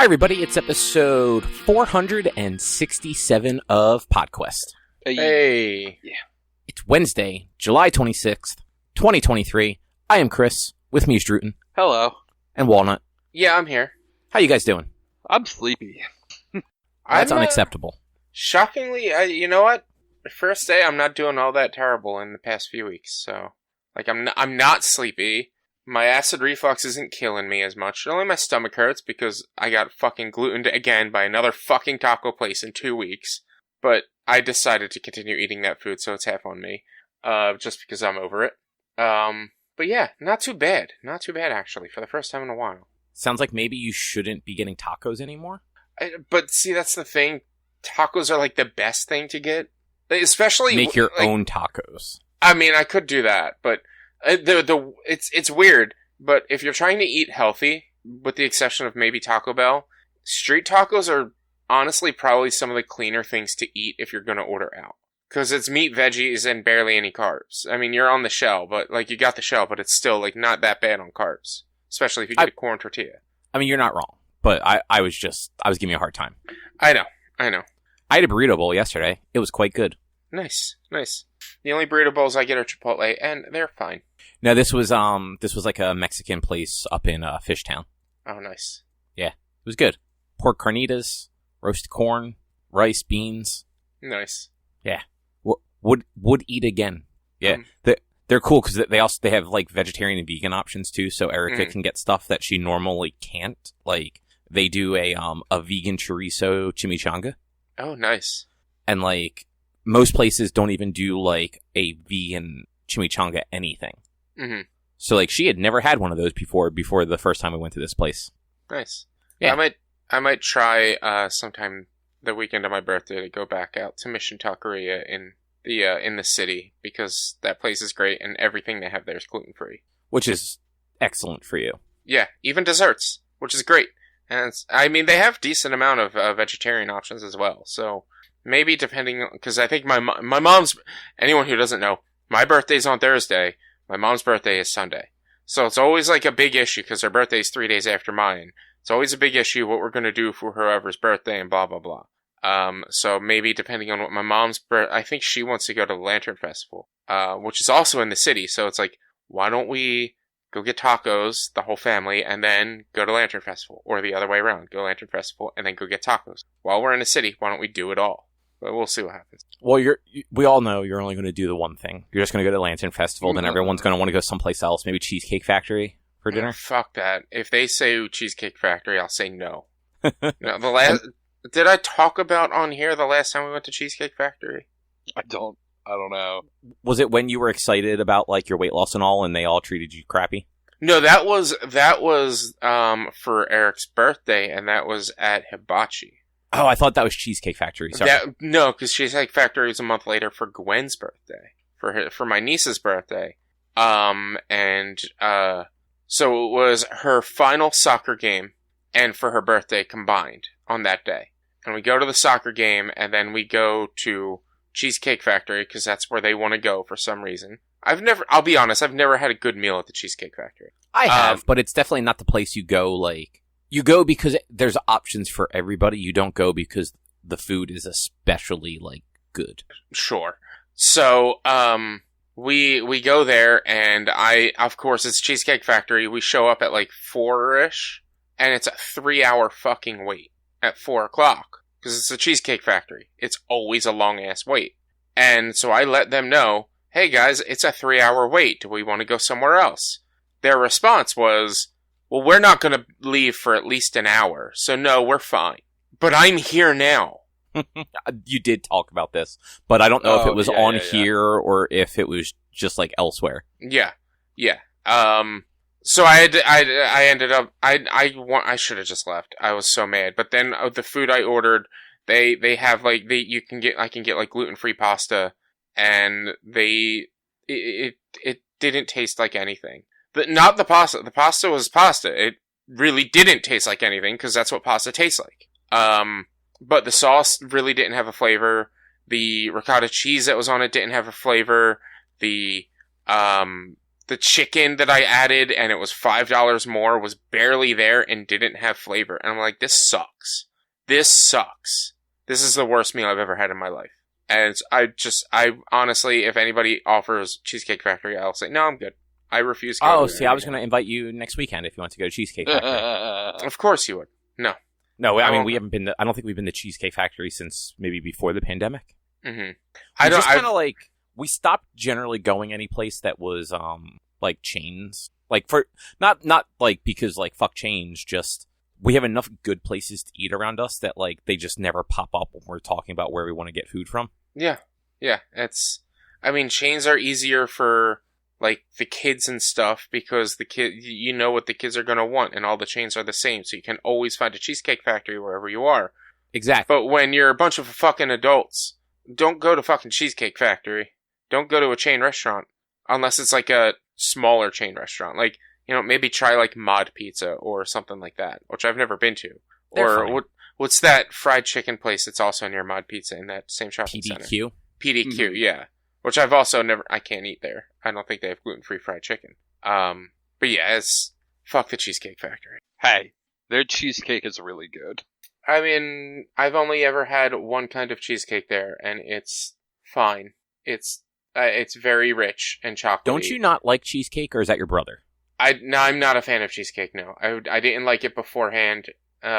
Hi, everybody. It's episode 467 of PodQuest. Hey. Yeah. It's Wednesday, July 26th, 2023. I am Chris. With me is Druten Hello. and Walnut. Yeah, I'm here. How you guys doing? I'm sleepy. That's I'm, unacceptable. Shockingly, you know what? The first day, I'm not doing all that terrible in the past few weeks. So, I'm not sleepy. My acid reflux isn't killing me as much. Only my stomach hurts because I got fucking glutened again by another fucking taco place in 2 weeks. But I decided to continue eating that food, so it's half on me. Just because I'm over it. But yeah, not too bad. Not too bad, actually, for the first time in a while. Sounds like maybe you shouldn't be getting tacos anymore. But see, that's the thing. Tacos are like the best thing to get. Especially... Make your own tacos. I mean, I could do that, but... It's weird, but if you're trying to eat healthy, with the exception of maybe Taco Bell, street tacos are honestly probably some of the cleaner things to eat if you're going to order out. Because it's meat, veggies, and barely any carbs. I mean, you're on the shell, but, you got the shell, but it's still, not that bad on carbs. Especially if you get a corn tortilla. I mean, you're not wrong, but I was giving you a hard time. I know. I had a burrito bowl yesterday. It was quite good. Nice. The only burrito bowls I get are Chipotle, and they're fine. No, this was like a Mexican place up in Fishtown. Oh, nice. Yeah, it was good. Pork carnitas, roasted corn, rice, beans. Nice. Yeah, would eat again. Yeah, they're cool because they have vegetarian and vegan options too. So Erica can get stuff that she normally can't. Like they do a vegan chorizo chimichanga. Oh, nice. And most places don't even do a vegan chimichanga anything. Mm-hmm. So she had never had one of those before the first time we went to this place. Nice. Yeah. I might try sometime the weekend of my birthday to go back out to Mission Taqueria in the city because that place is great and everything they have there is gluten free, which is excellent for you. Yeah, even desserts, which is great. And they have decent amount of vegetarian options as well. So maybe depending, because I think my mom's, anyone who doesn't know, my birthday's on Thursday. My mom's birthday is Sunday. So it's always a big issue because her birthday's 3 days after mine. It's always a big issue what we're going to do for whoever's birthday and blah, blah, blah. So maybe depending on what my mom's I think she wants to go to the Lantern Festival, which is also in the city. So it's why don't we go get tacos, the whole family, and then go to Lantern Festival? Or the other way around. Go Lantern Festival and then go get tacos. While we're in the city, why don't we do it all? But we'll see what happens. Well, we all know you're only going to do the one thing. You're just going to go to Lantern Festival, then everyone's going to want to go someplace else, maybe Cheesecake Factory for dinner. Fuck that. If they say Cheesecake Factory, I'll say no. No, did I talk about on here the last time we went to Cheesecake Factory? I don't know. Was it when you were excited about your weight loss and all, and they all treated you crappy? No, that was for Eric's birthday, and that was at Hibachi. Oh, I thought that was Cheesecake Factory. Sorry. No, because Cheesecake Factory was a month later for Gwen's birthday, for my niece's birthday. So it was her final soccer game and for her birthday combined on that day. And we go to the soccer game, and then we go to Cheesecake Factory because that's where they want to go for some reason. I'll be honest, I've never had a good meal at the Cheesecake Factory. I have, but it's definitely not the place you go, you go because there's options for everybody. You don't go because the food is especially, good. Sure. So, we go there, and of course, it's Cheesecake Factory. We show up at 4-ish, and it's a 3-hour fucking wait at 4 o'clock. Because it's a Cheesecake Factory. It's always a long-ass wait. And so I let them know, hey guys, it's a 3-hour wait. Do we want to go somewhere else? Their response was, well, we're not going to leave for at least an hour, so no, we're fine. But I'm here now. You did talk about this, but I don't know if it was here or if it was just elsewhere. Yeah. So I ended up, I should have just left. I was so mad. But then the food I ordered, they have I can get gluten-free pasta, and it didn't taste like anything. But not the pasta. The pasta was pasta. It really didn't taste like anything because that's what pasta tastes like. But the sauce really didn't have a flavor. The ricotta cheese that was on it didn't have a flavor. The the chicken that I added, and it was $5 more, was barely there and didn't have flavor. And I'm like, this sucks. This sucks. This is the worst meal I've ever had in my life. And I honestly, if anybody offers Cheesecake Factory, I'll say, no, I'm good. I refuse to go. Oh, see, I was going to invite you next weekend if you want to go to Cheesecake Factory. Of course you would. No, I mean, we haven't been. I don't think we've been to Cheesecake Factory since maybe before the pandemic. Mm-hmm. We stopped generally going any place that was like chains. Like for not like because like fuck chains. Just we have enough good places to eat around us that like they just never pop up when we're talking about where we want to get food from. Yeah. I mean, chains are easier for like the kids and stuff because you know what the kids are going to want, and all the chains are the same, so you can always find a Cheesecake Factory wherever you are. Exactly. But when you're a bunch of fucking adults, don't go to fucking Cheesecake Factory. Don't go to a chain restaurant unless it's like a smaller chain restaurant. Like, you know, maybe try like Mod Pizza or something like that, which I've never been to. Or what's that fried chicken place that's also near Mod Pizza in that same shopping center? PDQ, yeah. Which I've also I can't eat there. I don't think they have gluten-free fried chicken. But yeah, fuck the Cheesecake Factory. Hey, their cheesecake is really good. I mean, I've only ever had one kind of cheesecake there, and it's fine. It's very rich and chocolatey. Don't you not like cheesecake, or is that your brother? No, I'm not a fan of cheesecake, no. I didn't like it beforehand,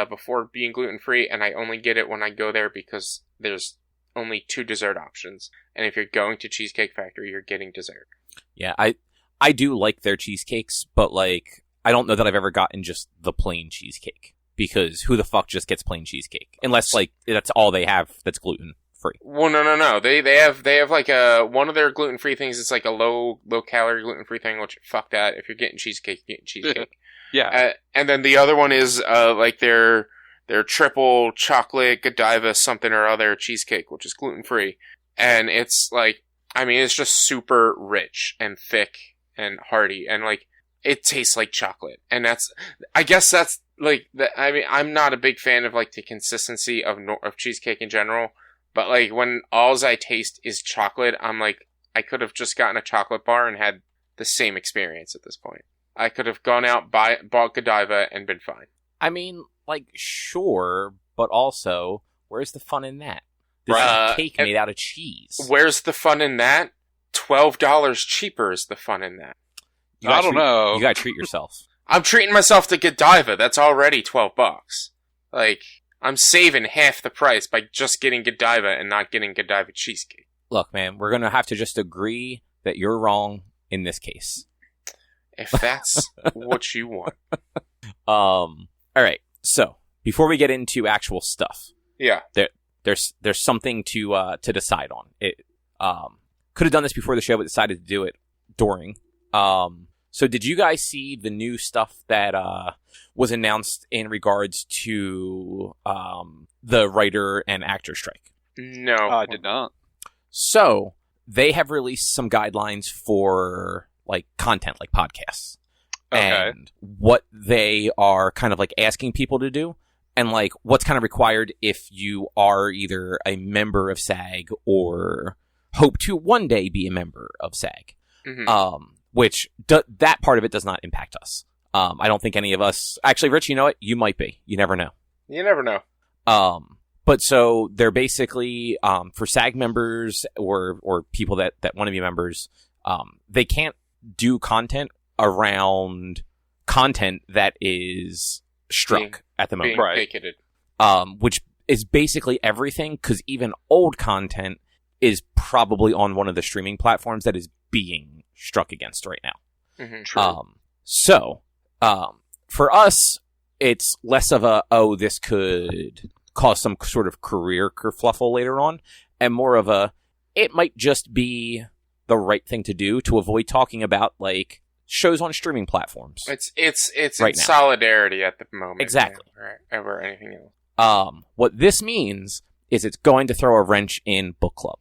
before being gluten-free, and I only get it when I go there because there's only 2 dessert options. And if you're going to Cheesecake Factory, you're getting dessert. Yeah, I do like their cheesecakes, but like I don't know that I've ever gotten just the plain cheesecake. Because who the fuck just gets plain cheesecake? Unless like that's all they have that's gluten free. Well, no. They have like one of their gluten free things. It's like a low calorie gluten free thing. Which fuck that. If you're getting cheesecake, you're getting cheesecake. Yeah. And then the other one is like their triple chocolate Godiva something or other cheesecake, which is gluten free. And it's like, I mean, it's just super rich and thick and hearty, and like it tastes like chocolate. And I guess that's like I mean, I'm not a big fan of like the consistency of cheesecake in general, but like when all I taste is chocolate, I'm like, I could have just gotten a chocolate bar and had the same experience at this point. I could have gone out, bought Godiva and been fine. I mean, like, sure, but also, where's the fun in that? This is cake made out of cheese. Where's the fun in that? $12 cheaper is the fun in that. I don't know. You gotta treat yourself. I'm treating myself to Godiva. That's already $12. Like, I'm saving half the price by just getting Godiva and not getting Godiva cheesecake. Look, man, we're gonna have to just agree that you're wrong in this case. If that's what you want. Alright, so, before we get into actual stuff. Yeah. There's something to decide on. It could have done this before the show, but decided to do it during. So did you guys see the new stuff that was announced in regards to the writer and actor strike? No. I did not. So they have released some guidelines for like content, like podcasts. Okay. And what they are kind of like asking people to do. And like what's kind of required if you are either a member of SAG or hope to one day be a member of SAG. Mm-hmm. Which that part of it does not impact us. I don't think any of us... Actually, Rich, you know what? You might be. You never know. You never know. But so they're basically, for SAG members or people that want to be members, they can't do content around content that is struck at the moment. Right. Vacated. Which is basically everything, because even old content is probably on one of the streaming platforms that is being struck against right now. Mm-hmm. True. So, for us, it's less of a, this could cause some sort of career kerfluffle later on, and more of a, it might just be the right thing to do to avoid talking about, like, shows on streaming platforms. It's right in solidarity at the moment. Exactly. Over anything else. What this means is it's going to throw a wrench in book club.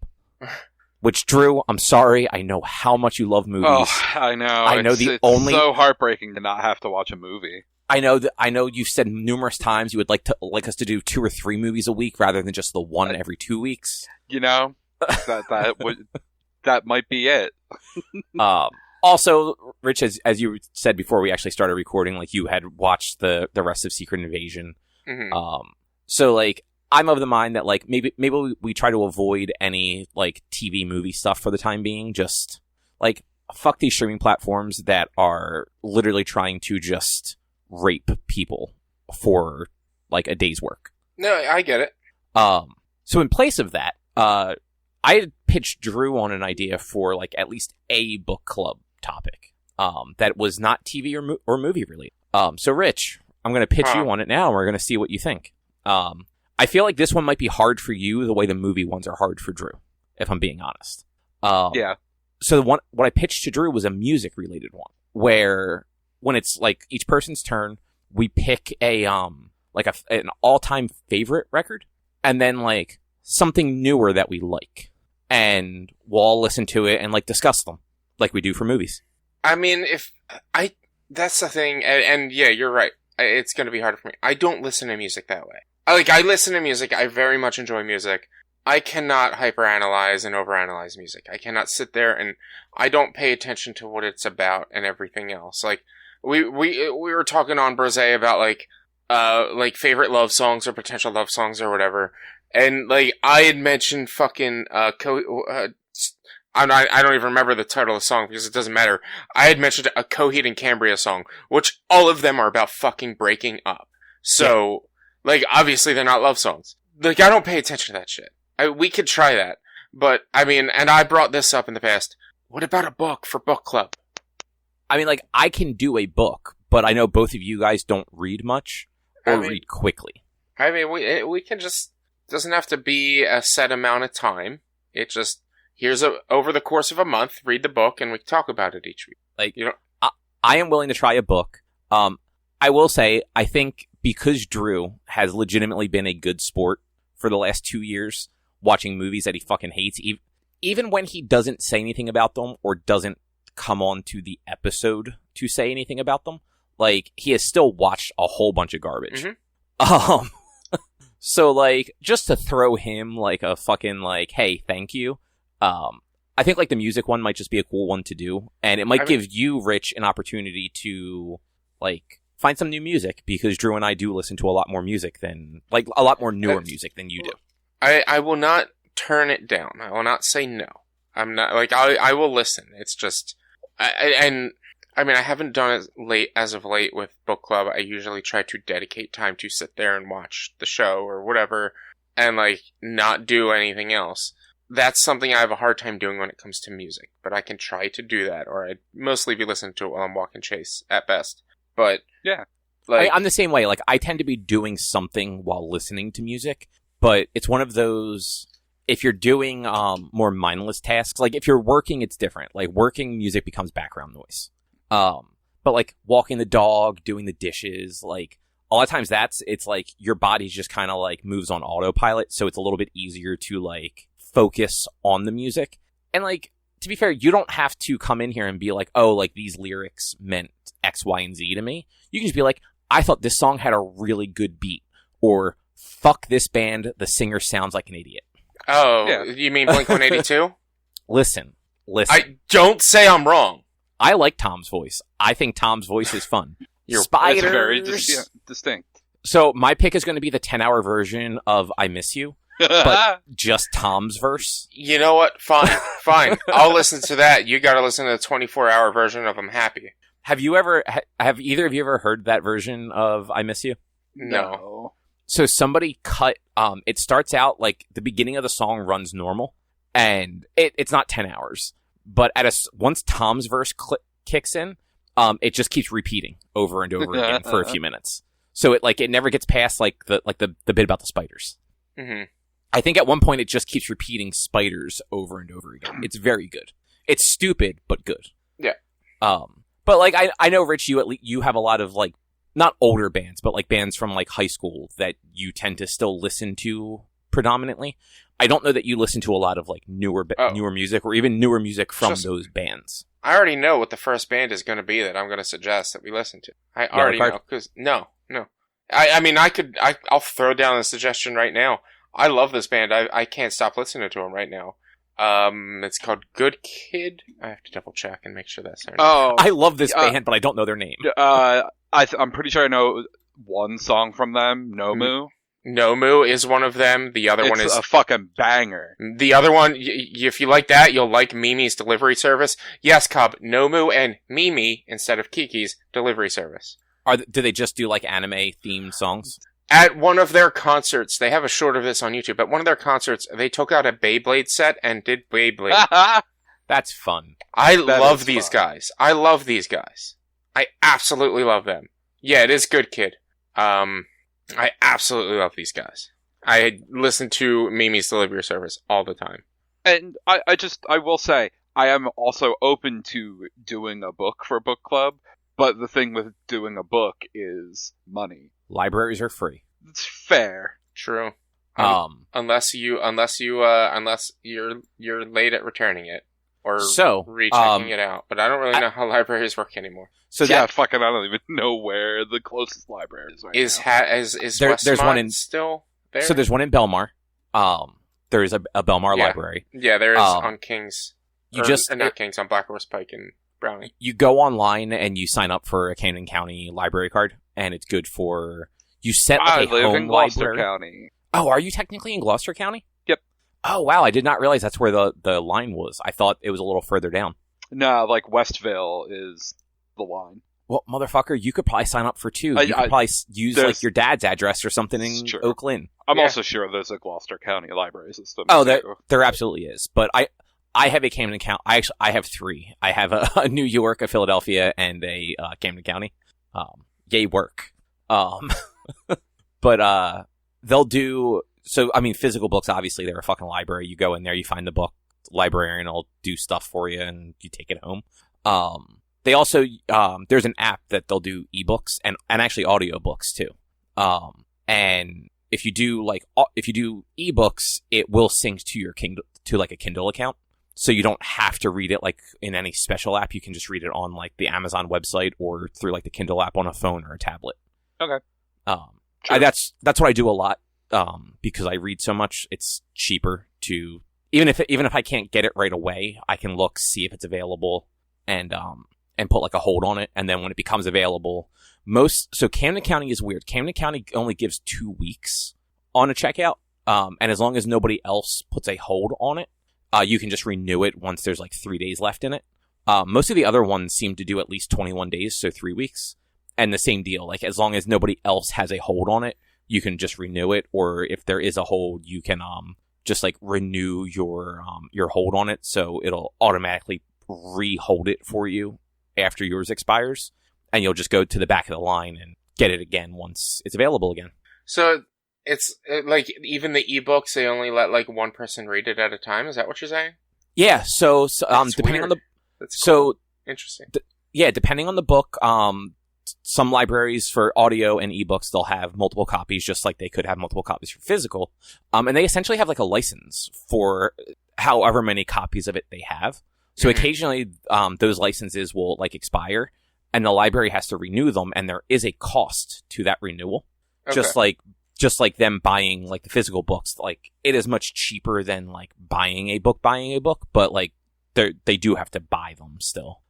Which, Drew, I'm sorry. I know how much you love movies. Oh, I know. It's so heartbreaking to not have to watch a movie. I know you've said numerous times you would like us to do 2 or 3 movies a week rather than just the one every 2 weeks. You know, that might be it. Also, Rich, as you said before we actually started recording, like, you had watched the rest of Secret Invasion. Mm-hmm. So, like, I'm of the mind that, like, maybe we try to avoid any, like, TV movie stuff for the time being. Just, like, fuck these streaming platforms that are literally trying to just rape people for, like, a day's work. No, I get it. So in place of that, I had pitched Drew on an idea for, like, at least a book club topic, that was not TV or movie related. So Rich, I'm going to pitch you on it now, and we're going to see what you think. I feel like this one might be hard for you the way the movie ones are hard for Drew, if I'm being honest. Yeah. So what I pitched to Drew was a music related one, where when it's like each person's turn, we pick an all time favorite record, and then like something newer that we like, and we'll all listen to it and like discuss them like we do for movies. I mean, that's the thing, and yeah, you're right. It's going to be harder for me. I don't listen to music that way. I listen to music. I very much enjoy music. I cannot hyperanalyze and overanalyze music. I cannot sit there and I don't pay attention to what it's about and everything else. Like, we were talking on Brose about like favorite love songs or potential love songs or whatever. And like, I had mentioned fucking, I don't even remember the title of the song because it doesn't matter. I had mentioned a Coheed and Cambria song, which all of them are about fucking breaking up. So, like, obviously they're not love songs. Like, I don't pay attention to that shit. We could try that. But, I mean, and I brought this up in the past. What about a book for book club? I mean, like, I can do a book, but I know both of you guys don't read much or read quickly. I mean, we can just, doesn't have to be a set amount of time. It just, over the course of a month, read the book and we can talk about it each week. Like, you know, I am willing to try a book. I will say, I think because Drew has legitimately been a good sport for the last 2 years, watching movies that he fucking hates, even when he doesn't say anything about them or doesn't come on to the episode to say anything about them, like, he has still watched a whole bunch of garbage. Mm-hmm. So, like, just to throw him, like, a fucking, like, hey, thank you, I think, like, the music one might just be a cool one to do, and it might give you, Rich, an opportunity to, like, find some new music, because Drew and I do listen to a lot more music than, like, a lot more newer music than you do. I will not turn it down. I will not say no. I'm not, like, I will listen. It's just, I mean, I haven't done it as of late with book club. I usually try to dedicate time to sit there and watch the show or whatever, and, like, not do anything else. That's something I have a hard time doing when it comes to music, but I can try to do that, or I'd mostly be listening to it while I'm walking Chase, at best. But, yeah. Like, I'm the same way. Like, I tend to be doing something while listening to music, but it's one of those, if you're doing more mindless tasks, like, if you're working, it's different. Like, working, music becomes background noise. But, like, walking the dog, doing the dishes, like, a lot of times it's like, your body just kind of, like, moves on autopilot, so it's a little bit easier to, like, focus on the music. And, like, to be fair, you don't have to come in here and be like, oh, like, these lyrics meant X, Y, and Z to me. You can just be like, I thought this song had a really good beat, or fuck this band, the singer sounds like an idiot. Oh, yeah. You mean Blink-182? Listen. I don't say I'm wrong. I like Tom's voice. I think Tom's voice is fun. Spiders. It's very distinct. So my pick is going to be the 10-hour version of I Miss You, but just Tom's verse. You know what? Fine. I'll listen to that. You got to listen to the 24-hour version of I'm Happy. Have either of you ever heard that version of I Miss You? No. So somebody cut, it starts out like the beginning of the song runs normal, and it's not 10 hours, but once Tom's verse kicks in, it just keeps repeating over and over again for a few minutes. So it never gets past like the bit about the spiders. Mm-hmm. I think at one point it just keeps repeating spiders over and over again. It's very good. It's stupid, but good. Yeah. But like, I know, Rich, you have a lot of like, not older bands, but like bands from like high school that you tend to still listen to predominantly. I don't know that you listen to a lot of like newer music, or even newer music from those bands. I already know what the first band is going to be that I'm going to suggest that we listen to. I already know, because no. I mean, I'll throw down a suggestion right now. I love this band. I can't stop listening to them right now. It's called Good Kid. I have to double check and make sure that's their name. Oh, I love this band, but I don't know their name. I'm pretty sure I know one song from them, Nomu. Nomu is one of them. The other one is a fucking banger. The other one, if you like that, you'll like Mimi's delivery service. Yes, Cobb, Nomu and Mimi instead of Kiki's delivery service. Do they just do like anime themed songs? At one of their concerts, they have a short of this on YouTube. At one of their concerts, they took out a Beyblade set and did Beyblade. That's fun. I love these guys. I love these guys. I absolutely love them. Yeah, it is Good Kid. I absolutely love these guys. I listen to Mimi's delivery service all the time. And I will say, I am also open to doing a book for book club, but the thing with doing a book is money. Libraries are free. It's fair. True. Unless you're late at returning it or rechecking it out. But I don't really know how libraries work anymore. So yeah, fucking, I don't even know where the closest library is right now. Is there's one still there? So there's one in Belmar. There is a Belmar library. Yeah, there is on Kings. Not Kings, on Black Horse Pike and Browning. You go online and you sign up for a Camden County library card, and it's good for you set like a home in Gloucester library. County. Oh, are you technically in Gloucester County? Yep. Oh wow, I did not realize that's where the line was. I thought it was a little further down. No, like Westville is the line. Well, motherfucker, you could probably sign up for two. You could probably use like your dad's address or something in Oak Lynn. I'm also sure there's a Gloucester County library system. Oh, there absolutely is. But I have a Camden County. I have three. I have a New York, a Philadelphia, and a Camden County. Yay work. But they'll do. So I mean, physical books. Obviously, they're a fucking library. You go in there, you find the book. The librarian will do stuff for you, and you take it home. They also there's an app that they'll do ebooks and actually audiobooks too. And if you do ebooks, it will sync to your Kindle, to like a Kindle account. So you don't have to read it like in any special app. You can just read it on like the Amazon website or through like the Kindle app on a phone or a tablet. Okay. Sure. That's what I do a lot. Because I read so much, it's cheaper to even if I can't get it right away, I can look, see if it's available, and put like a hold on it. And then when it becomes available, so Camden County is weird. Camden County only gives 2 weeks on a checkout. And as long as nobody else puts a hold on it, you can just renew it once there's like 3 days left in it. Most of the other ones seem to do at least 21 days, so 3 weeks. And the same deal, like as long as nobody else has a hold on it, you can just renew it. Or if there is a hold, you can just like renew your hold on it, so it'll automatically re-hold it for you after yours expires, and you'll just go to the back of the line and get it again once it's available again. So it's like even the ebooks, they only let like one person read it at a time. Is that what you're saying? Yeah. So depending weird. on the That's cool. Interesting. Depending on the book, some libraries for audio and ebooks, they'll have multiple copies, just like they could have multiple copies for physical. And they essentially have like a license for however many copies of it they have. So occasionally, those licenses will like expire, and the library has to renew them, and there is a cost to that renewal. Okay. Just like them buying like the physical books, like it is much cheaper than like buying a book, but like they do have to buy them still.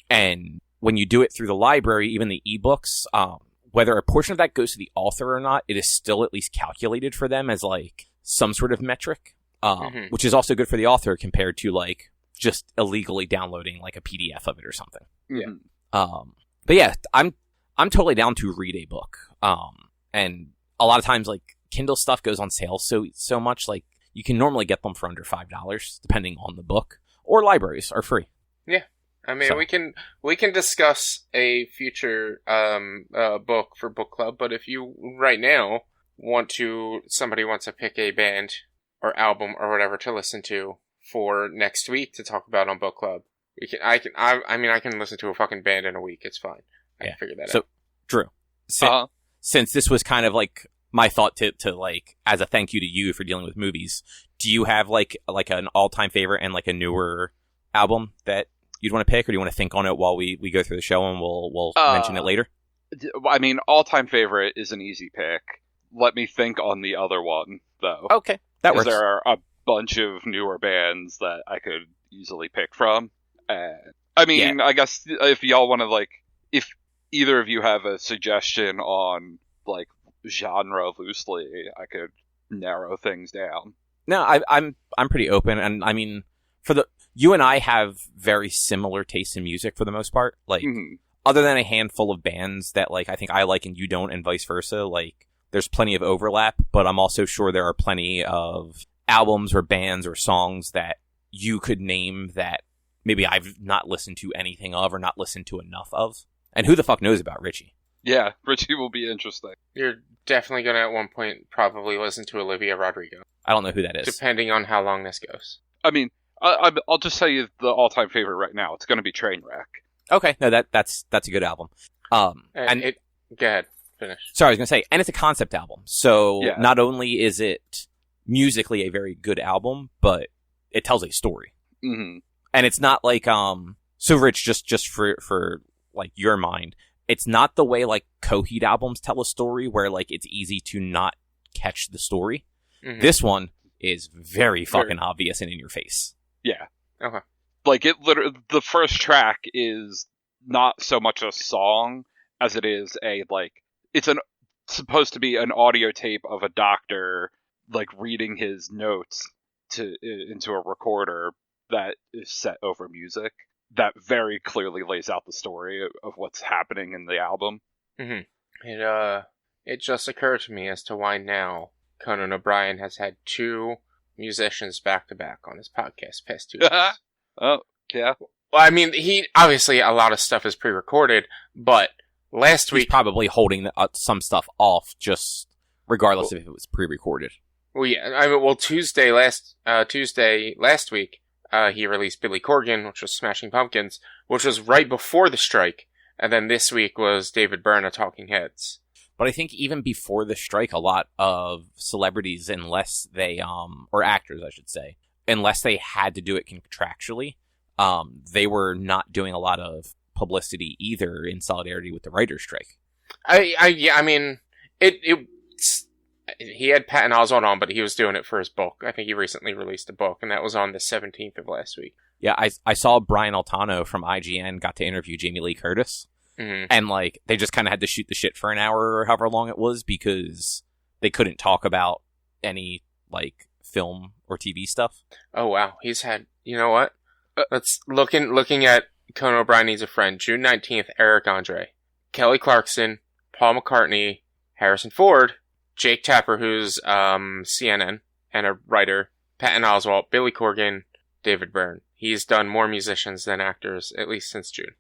And when you do it through the library, even the ebooks, whether a portion of that goes to the author or not, it is still at least calculated for them as like some sort of metric, which is also good for the author compared to like just illegally downloading like a PDF of it or something. Yeah. But yeah, I'm totally down to read a book. And a lot of times like Kindle stuff goes on sale so much, like you can normally get them for under $5 depending on the book, or libraries are free. Yeah. I mean, we can discuss a future book for book club, but if you right now somebody wants to pick a band or album or whatever to listen to for next week to talk about on book club, I can listen to a fucking band in a week. It's fine. I can figure that out. So, Drew, since this was kind of like my thought to like as a thank you to you for dealing with movies, do you have like an all-time favorite and like a newer album that you'd want to pick, or do you want to think on it while we go through the show and we'll mention it later? I mean, all-time favorite is an easy pick. Let me think on the other one, though. Okay, that works. There are a bunch of newer bands that I could easily pick from. I mean, I guess if y'all want to, like, if either of you have a suggestion on, like, genre loosely, I could narrow things down. No, I'm pretty open, and I mean, you and I have very similar tastes in music for the most part. Like, other than a handful of bands that, like, I think I like and you don't, and vice versa, like, there's plenty of overlap, but I'm also sure there are plenty of albums or bands or songs that you could name that maybe I've not listened to anything of or not listened to enough of. And who the fuck knows about Richie? Yeah, Richie will be interesting. You're definitely going to at one point probably listen to Olivia Rodrigo. I don't know who that is. Depending on how long this goes. I mean, I'll just tell you the all-time favorite right now. It's going to be Trainwreck. Okay, no, that's a good album. Go ahead, finish. Sorry, I was going to say, and it's a concept album. So Yeah. Not only is it musically a very good album, but it tells a story. Mm-hmm. And it's not like, so Rich, just for like your mind, it's not the way like Coheed albums tell a story where like it's easy to not catch the story. Mm-hmm. This one is very fucking obvious and in your face. Yeah. Okay. Like, it literally, the first track is not so much a song as it is it's supposed to be an audio tape of a doctor, like, reading his notes into a recorder that is set over music that very clearly lays out the story of what's happening in the album. Mm-hmm. It just occurred to me as to why now Conan O'Brien has had 2 musicians back to back on his podcast past 2 weeks. Oh, yeah. Well, I mean, obviously a lot of stuff is pre-recorded, but last week he's probably holding some stuff off, just regardless if it was pre-recorded. Well, yeah. I mean, Tuesday last week, he released Billy Corgan, which was Smashing Pumpkins, which was right before the strike, and then this week was David Byrne of Talking Heads. But I think even before the strike, a lot of celebrities, unless they, or actors, I should say, unless they had to do it contractually, they were not doing a lot of publicity either in solidarity with the writer's strike. I mean, he had Patton Oswalt on, but he was doing it for his book. I think he recently released a book, and that was on the 17th of last week. Yeah, I saw Brian Altano from IGN got to interview Jamie Lee Curtis. Mm-hmm. And, like, they just kind of had to shoot the shit for an hour or however long it was because they couldn't talk about any, like, film or TV stuff. Oh, wow. He's had... You know what? Let's... Looking at Conan O'Brien Needs a Friend, June 19th, Eric Andre, Kelly Clarkson, Paul McCartney, Harrison Ford, Jake Tapper, who's CNN and a writer, Patton Oswalt, Billy Corgan, David Byrne. He's done more musicians than actors, at least since June.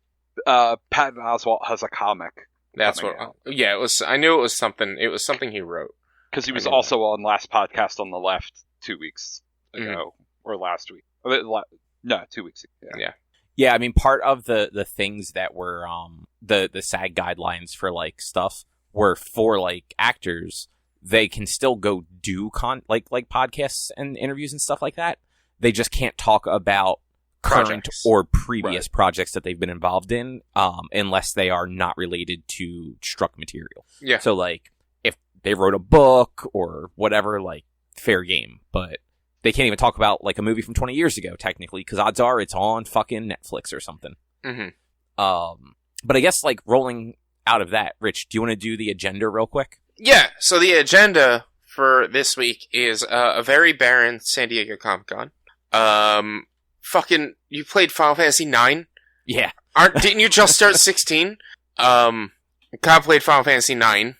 Patton Oswalt has a comic. That's what. Out. Yeah, it was. I knew it was something. It was something he wrote because he was also on Last Podcast on the Left 2 weeks ago or last week. No, 2 weeks ago. Yeah. I mean, part of the things that were the SAG guidelines for like stuff were for like actors. They can still go do like podcasts and interviews and stuff like that. They just can't talk about current projects or previous projects that they've been involved in, unless they are not related to struck material. Yeah. So, like, if they wrote a book or whatever, like, fair game. But they can't even talk about, like, a movie from 20 years ago, technically, because odds are it's on fucking Netflix or something. Mm-hmm. But I guess, like, rolling out of that, Rich, do you want to do the agenda real quick? Yeah. So the agenda for this week is a very barren San Diego Comic-Con. Fucking, you played Final Fantasy 9? Yeah. Didn't you just start 16? Cobb played Final Fantasy 9,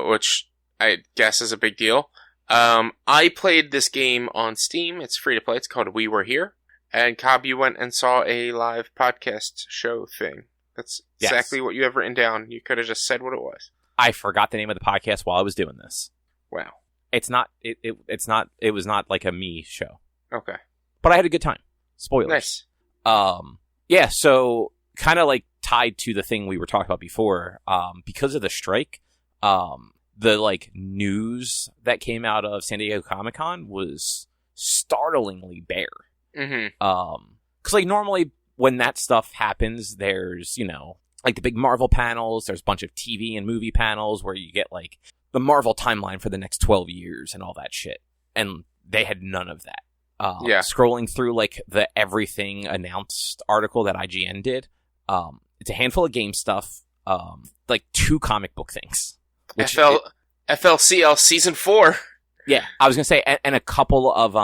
which I guess is a big deal. I played this game on Steam. It's free to play. It's called We Were Here. And Cobb, you went and saw a live podcast show thing. That's exactly what you have written down. You could have just said what it was. I forgot the name of the podcast while I was doing this. Wow. It was not like a me show. Okay. But I had a good time. Spoilers. Nice. Yeah, so kind of like tied to the thing we were talking about before, because of the strike, the like news that came out of San Diego Comic-Con was startlingly bare. Mm-hmm. 'Cause like normally when that stuff happens, there's, you know, like the big Marvel panels, there's a bunch of TV and movie panels where you get like the Marvel timeline for the next 12 years and all that shit. And they had none of that. Scrolling through like the everything announced article that IGN did, it's a handful of game stuff, like 2 comic book things. FLCL season 4. Yeah, I was gonna say, and a couple of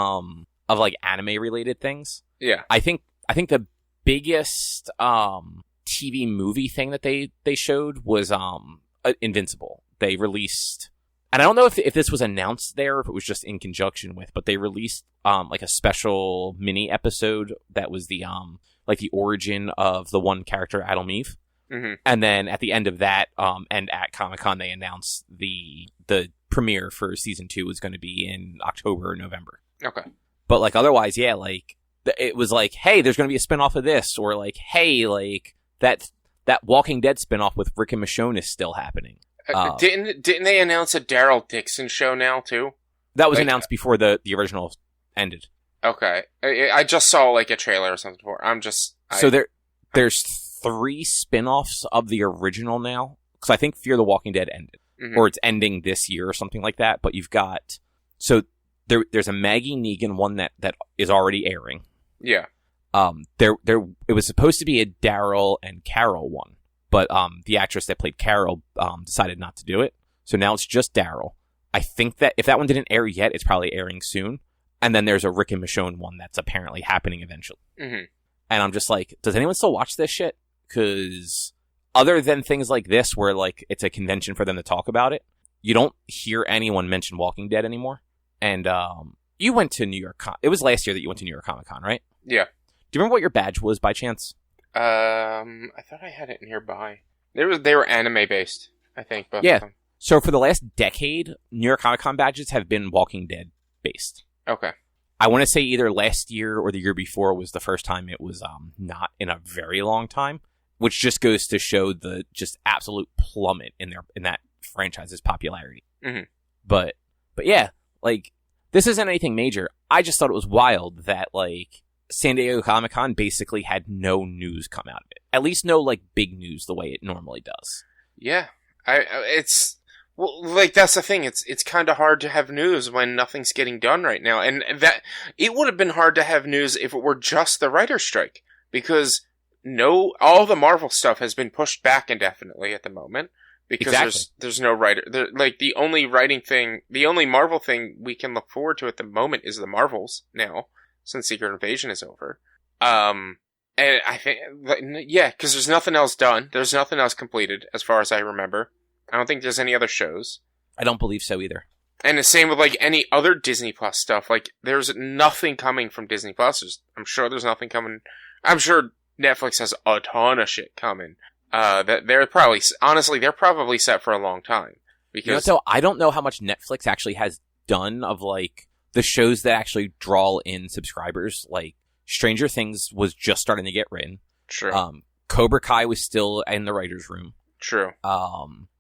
like anime related things. Yeah, I think the biggest TV movie thing that they showed was Invincible. They released, and I don't know if this was announced there, or if it was just in conjunction with, but they released like a special mini episode that was the like the origin of the one character Adam Eve. Mm-hmm. And then at the end of that, and at Comic-Con, they announced the premiere for season 2 was going to be in October or November. Okay. But like otherwise, yeah, like it was like, hey, there's going to be a spinoff of this, or like, hey, like that Walking Dead spinoff with Rick and Michonne is still happening. Didn't they announce a Daryl Dixon show now too? That was announced before the original ended. Okay, I just saw like a trailer or something before. So there's 3 spin-offs of the original now, because I think Fear the Walking Dead ended, or it's ending this year or something like that. But you've got, so there's a Maggie Negan one that is already airing. Yeah. It was supposed to be a Daryl and Carol one, but the actress that played Carol decided not to do it. So now it's just Daryl. I think that if that one didn't air yet, it's probably airing soon. And then there's a Rick and Michonne one that's apparently happening eventually. Mm-hmm. And I'm just like, does anyone still watch this shit? Because other than things like this, where like it's a convention for them to talk about it, you don't hear anyone mention Walking Dead anymore. And you went to New York. It was last year that you went to New York Comic Con, right? Yeah. Do you remember what your badge was by chance? I thought I had it nearby. They were anime based, I think. Both of them. So for the last decade, New York Comic Con badges have been Walking Dead based. Okay. I want to say either last year or the year before was the first time it was not in a very long time, which just goes to show the just absolute plummet in that franchise's popularity. Mm-hmm. But yeah, like this isn't anything major. I just thought it was wild that like San Diego Comic-Con basically had no news come out of it. At least no like big news the way it normally does. Yeah. Well, like, that's the thing. It's kind of hard to have news when nothing's getting done right now. And that, it would have been hard to have news if it were just the writer's strike. Because all the Marvel stuff has been pushed back indefinitely at the moment. Because there's no writer. Like, the only Marvel thing we can look forward to at the moment is the Marvels now, since Secret Invasion is over. And I think, yeah, because there's nothing else done. There's nothing else completed, as far as I remember. I don't think there's any other shows. I don't believe so either. And the same with like any other Disney Plus stuff. Like there's nothing coming from Disney Plus. I'm sure there's nothing coming. I'm sure Netflix has a ton of shit coming. That they're probably set for a long time. Because so I don't know how much Netflix actually has done of like the shows that actually draw in subscribers. Like Stranger Things was just starting to get written. True. Cobra Kai was still in the writer's room. True.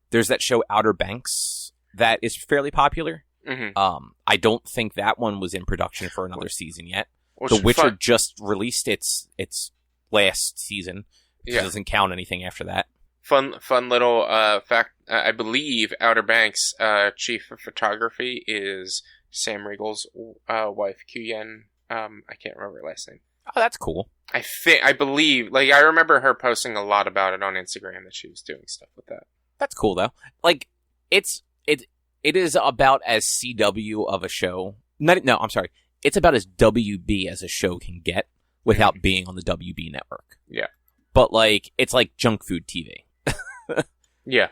There's that show Outer Banks that is fairly popular. Mm-hmm. I don't think that one was in production for another season yet. The Witcher just released its last season. It doesn't count anything after that. Fun little fact. I believe Outer Banks chief of photography is Sam Riegel's wife, Kuyen. I can't remember her last name. Oh, that's cool. I believe, like, I remember her posting a lot about it on Instagram that she was doing stuff with that. That's cool though. Like, it is about as CW of a show. I'm sorry. It's about as WB as a show can get without being on the WB network. Yeah. But like, it's like junk food TV. Yeah.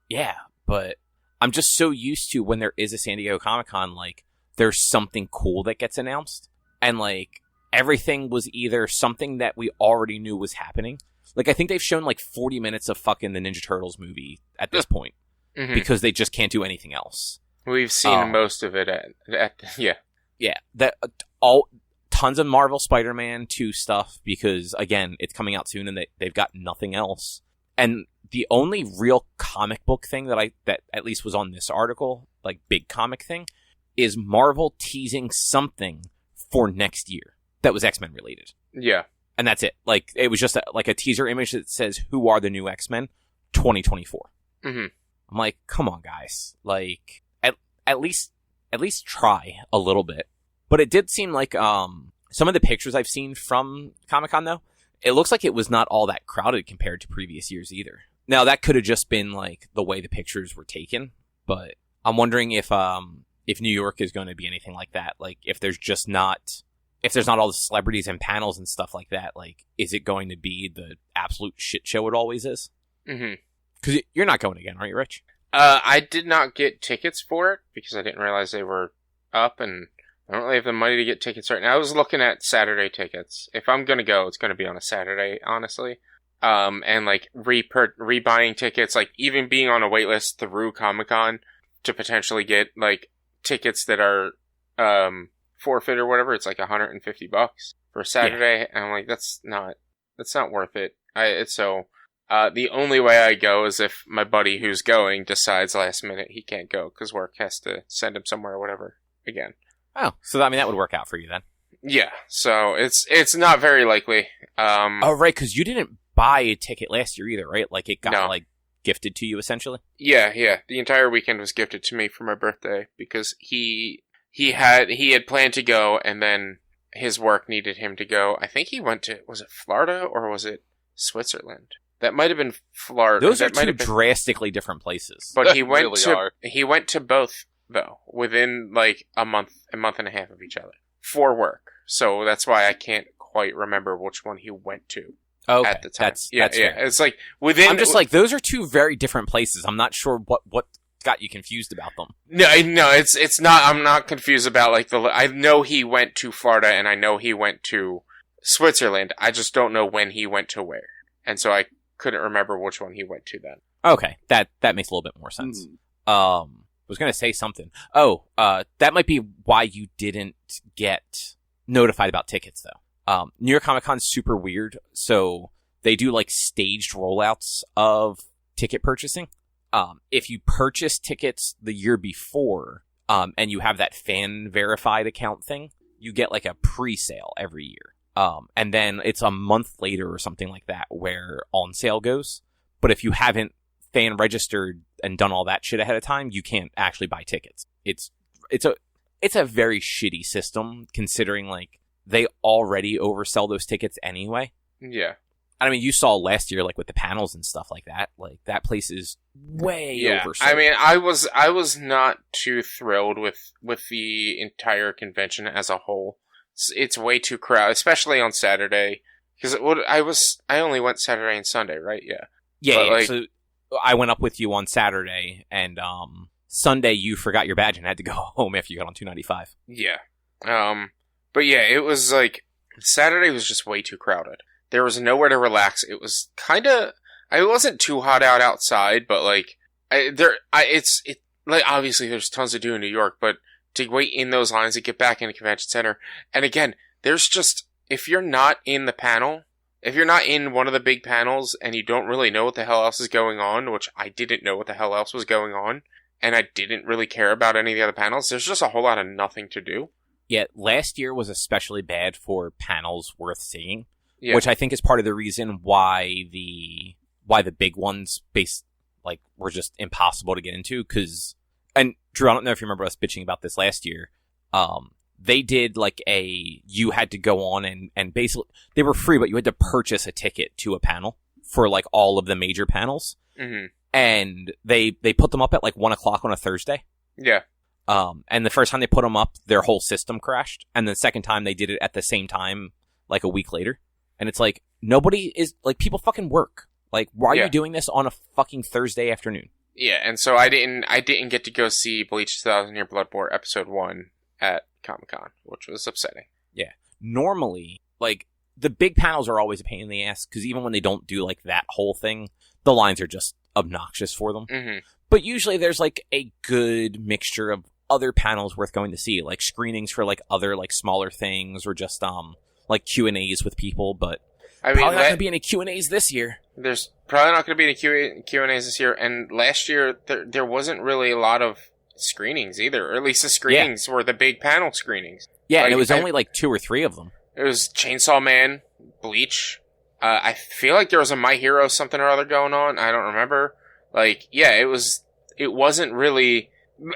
Yeah, but I'm just so used to when there is a San Diego Comic-Con, like, there's something cool that gets announced. And like, everything was either something that we already knew was happening. Like, I think they've shown like 40 minutes of fucking the Ninja Turtles movie at this point. Mm-hmm. Because they just can't do anything else. We've seen most of it yeah. Yeah. Tons of Marvel Spider-Man 2 stuff because, again, it's coming out soon and they've got nothing else. And the only real comic book thing that at least was on this article, like big comic thing, is Marvel teasing something for next year that was X-Men related. Yeah. And that's it. Like, it was just a teaser image that says, who are the new X-Men? 2024. Mm-hmm. I'm like, come on, guys. Like, at least at least try a little bit. But it did seem like some of the pictures I've seen from Comic-Con, though, it looks like it was not all that crowded compared to previous years either. Now, that could have just been like the way the pictures were taken, but I'm wondering if New York is going to be anything like that. Like, if there's not all the celebrities and panels and stuff like that, like, is it going to be the absolute shit show it always is? Mm-hmm. Because you're not going again, aren't you, Rich? I did not get tickets for it because I didn't realize they were up, and I don't really have the money to get tickets right now. I was looking at Saturday tickets. If I'm going to go, it's going to be on a Saturday, honestly. And like rebuying tickets, like even being on a wait list through Comic-Con to potentially get like tickets that are forfeit or whatever. It's like $150 for Saturday, and I'm like, that's not worth it. The only way I go is if my buddy who's going decides last minute he can't go because work has to send him somewhere or whatever again. Oh, so I mean that would work out for you then. Yeah, so it's not very likely. Oh, right, because you didn't buy a ticket last year either, right? Like it got like gifted to you essentially. Yeah. The entire weekend was gifted to me for my birthday because he had planned to go, and then his work needed him to go. I think he went to, was it Florida or was it Switzerland? That might have been Florida. Those are two drastically different places. But he went really he went to both though within like a month and a half of each other for work. So that's why I can't quite remember which one he went to at the time. That's fair. It's like within. I'm just like, those are two very different places. I'm not sure what got you confused about them. No, it's not. I'm not confused about like I know he went to Florida and I know he went to Switzerland. I just don't know when he went to where, and so I couldn't remember which one he went to then. Okay, that makes a little bit more sense. I was gonna say something. That might be why you didn't get notified about tickets though. New York Comic Con's super weird, so they do like staged rollouts of ticket purchasing. If you purchase tickets the year before, and you have that fan verified account thing, you get like a pre-sale every year. And then it's a month later or something like that where on sale goes. But if you haven't fan registered and done all that shit ahead of time, you can't actually buy tickets. It's a very shitty system considering like they already oversell those tickets anyway. Yeah. I mean, you saw last year, like with the panels and stuff like that. Like that place is way oversold. I mean, I was not too thrilled with the entire convention as a whole. It's way too crowded, especially on Saturday. Because I only went Saturday and Sunday, right? Yeah. Yeah. Like, so I went up with you on Saturday, and Sunday you forgot your badge and had to go home after you got on 295. Yeah. But yeah, it was like Saturday was just way too crowded. There was nowhere to relax. It was kind of. It wasn't too hot outside, but like it's like obviously there's tons to do in New York, but to wait in those lines to get back in the convention center, and again, there's just if you're not in the panel, if you're not in one of the big panels, and you don't really know what the hell else is going on, which I didn't know what the hell else was going on, and I didn't really care about any of the other panels. There's just a whole lot of nothing to do. Yeah, last year was especially bad for panels worth seeing. Yeah. Which I think is part of the reason why the big ones were just impossible to get into. And Drew, I don't know if you remember us bitching about this last year. They did like you had to go on and basically they were free, but you had to purchase a ticket to a panel for like all of the major panels. Mm-hmm. And they put them up at like 1:00 on a Thursday. Yeah. And the first time they put them up, their whole system crashed. And the second time they did it at the same time, like a week later. And it's like, nobody is, like, people fucking work. Like, why are you doing this on a fucking Thursday afternoon? Yeah, and so I didn't get to go see Bleach 2000 Year Blood War Episode 1 at Comic-Con, which was upsetting. Yeah. Normally, like, the big panels are always a pain in the ass, because even when they don't do, like, that whole thing, the lines are just obnoxious for them. Mm-hmm. But usually there's, like, a good mixture of other panels worth going to see, like, screenings for, like, other, like, smaller things, or just, like Q&As with people, but probably not going to be any Q&As this year. There's probably not going to be any Q&As this year, and last year there wasn't really a lot of screenings either, or at least the screenings were the big panel screenings. Yeah, and it was only like 2 or 3 of them. It was Chainsaw Man, Bleach. I feel like there was a My Hero something or other going on. I don't remember. Like, yeah, it wasn't really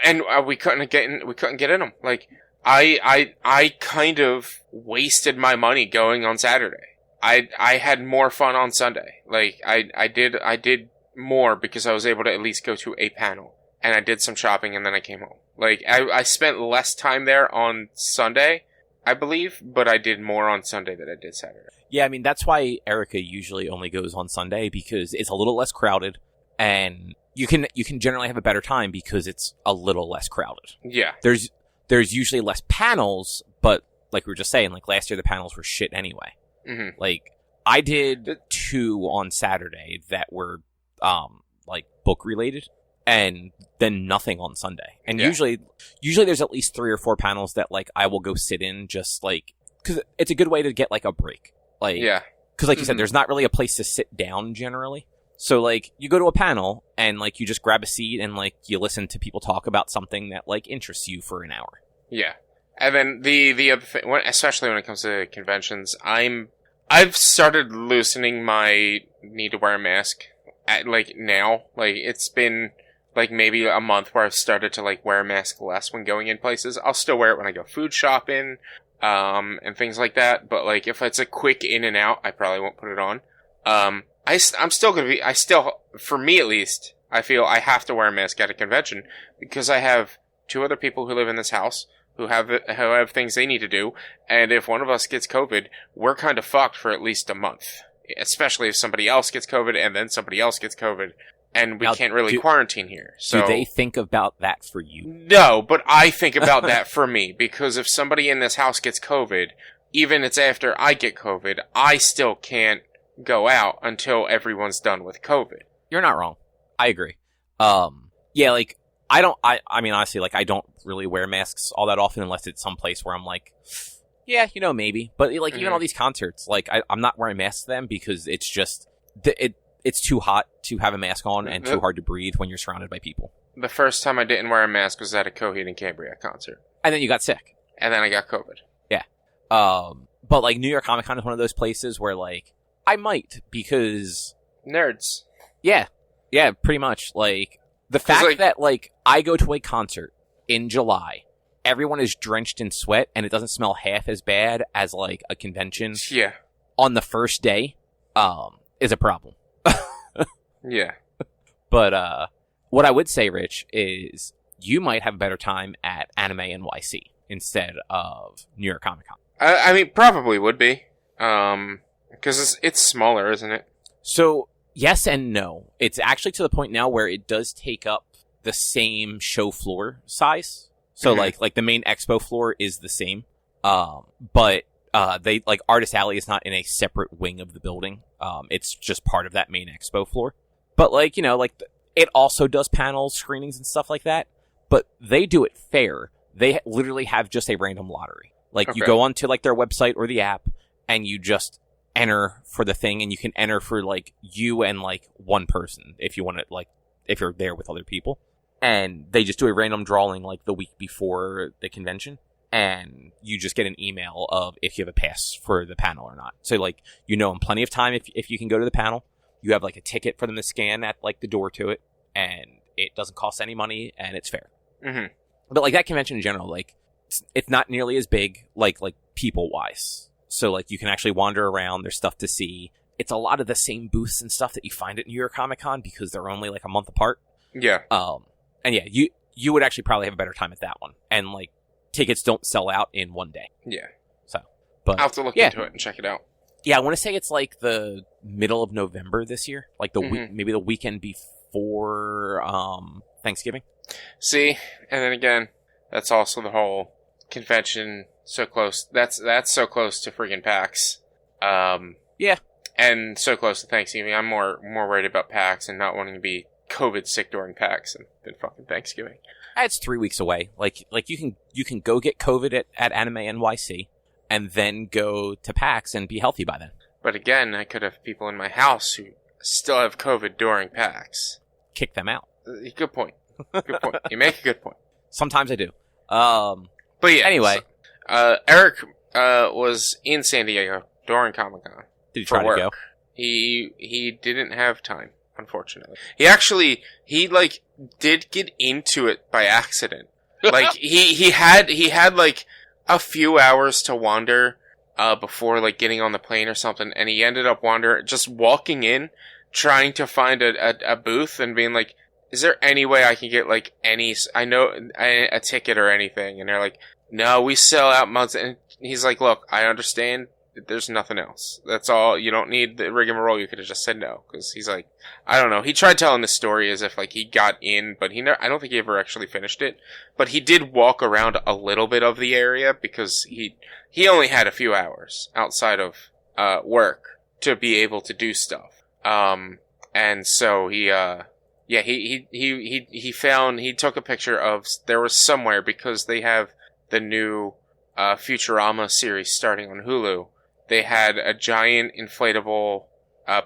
and we couldn't get in them. Like, I kind of wasted my money going on Saturday. I had more fun on Sunday. Like, I did more because I was able to at least go to a panel, and I did some shopping, and then I came home. Like, I spent less time there on Sunday, I believe, but I did more on Sunday than I did Saturday. Yeah, I mean, that's why Erica usually only goes on Sunday, because it's a little less crowded, and you can generally have a better time because it's a little less crowded. Yeah. There's usually less panels, but like we were just saying, like last year the panels were shit anyway. Mm-hmm. Like, I did 2 on Saturday that were, like, book-related, and then nothing on Sunday. And usually there's at least 3 or 4 panels that, like, I will go sit in just, like, because it's a good way to get, like, a break. Like, yeah. Because, like you said, there's not really a place to sit down, generally. So, like, you go to a panel, and, like, you just grab a seat, and, like, you listen to people talk about something that, like, interests you for an hour. Yeah. And then the other thing, especially when it comes to conventions, I've started loosening my need to wear a mask now. Like, it's been like maybe a month where I've started to like wear a mask less when going in places. I'll still wear it when I go food shopping, and things like that. But like, if it's a quick in and out, I probably won't put it on. I'm still for me at least, I feel I have to wear a mask at a convention because I have 2 other people who live in this house who have things they need to do, and if one of us gets COVID, we're kind of fucked for at least a month. Especially if somebody else gets COVID, and then somebody else gets COVID, and we can't really quarantine here. So do they think about that for you? No, but I think about that for me, because if somebody in this house gets COVID, even it's after I get COVID, I still can't go out until everyone's done with COVID. You're not wrong. I agree. Yeah, like, I mean, honestly, like, I don't really wear masks all that often unless it's someplace where I'm like, yeah, maybe. But, like, even all these concerts, like, I'm not wearing masks to them because it's just, it's too hot to have a mask on and too hard to breathe when you're surrounded by people. The first time I didn't wear a mask was at a Coheed and Cambria concert. And then you got sick. And then I got COVID. Yeah. But, like, New York Comic Con is one of those places where, like, I might, because... Nerds. Yeah. Yeah, pretty much. Like, the fact that, like, I go to a concert in July, everyone is drenched in sweat, and it doesn't smell half as bad as, like, a convention on the first day, is a problem. Yeah. But, what I would say, Rich, is you might have a better time at Anime NYC instead of New York Comic Con. I mean, probably would be. Because it's smaller, isn't it? So, yes and no. It's actually to the point now where it does take up the same show floor size. So, like the main expo floor is the same. But they, like, Artist Alley is not in a separate wing of the building. It's just part of that main expo floor. But, like, like, it also does panels, screenings, and stuff like that. But they do it fair. They literally have just a random lottery. Like, you go onto, like, their website or the app, and you just enter for the thing, and you can enter for, like, you and, like, one person if you want to, like, if you're there with other people. And they just do a random drawing, like, the week before the convention, and you just get an email of if you have a pass for the panel or not. So, like, in plenty of time if you can go to the panel. You have, like, a ticket for them to scan at, like, the door to it, and it doesn't cost any money, and it's fair. Mm-hmm. But, like, that convention in general, like, it's not nearly as big, like people-wise. So, like, you can actually wander around. There's stuff to see. It's a lot of the same booths and stuff that you find at New York Comic Con because they're only, like, a month apart. Yeah. And, yeah, you would actually probably have a better time at that one. And, like, tickets don't sell out in one day. Yeah. So, but I'll have to look into it and check it out. Yeah, I want to say it's, like, the middle of November this year. Like, maybe the weekend before Thanksgiving. See, and then again, that's also the whole convention so close. That's so close to friggin' PAX. Yeah. And so close to Thanksgiving. I'm more worried about PAX and not wanting to be COVID sick during PAX than fucking Thanksgiving. It's 3 weeks away. Like you can go get COVID at Anime NYC and then go to PAX and be healthy by then. But again, I could have people in my house who still have COVID during PAX. Kick them out. Good point. Good point. You make a good point. Sometimes I do. But yeah. Anyway. Eric was in San Diego during Comic-Con. Did he try to go? He didn't have time, unfortunately. He like did get into it by accident. Like he had like a few hours to wander before like getting on the plane or something, and he ended up just walking in, trying to find a booth and being like, is there any way I can get like a ticket or anything? And they're like, no, we sell out months. And he's like, look, I understand. There's nothing else. That's all. You don't need the rigmarole. You could have just said no. Because he's like, I don't know. He tried telling the story as if like he got in, but I don't think he ever actually finished it. But he did walk around a little bit of the area because he only had a few hours outside of work to be able to do stuff. And so he took a picture of, there was somewhere, because they have the new Futurama series starting on Hulu. They had a giant inflatable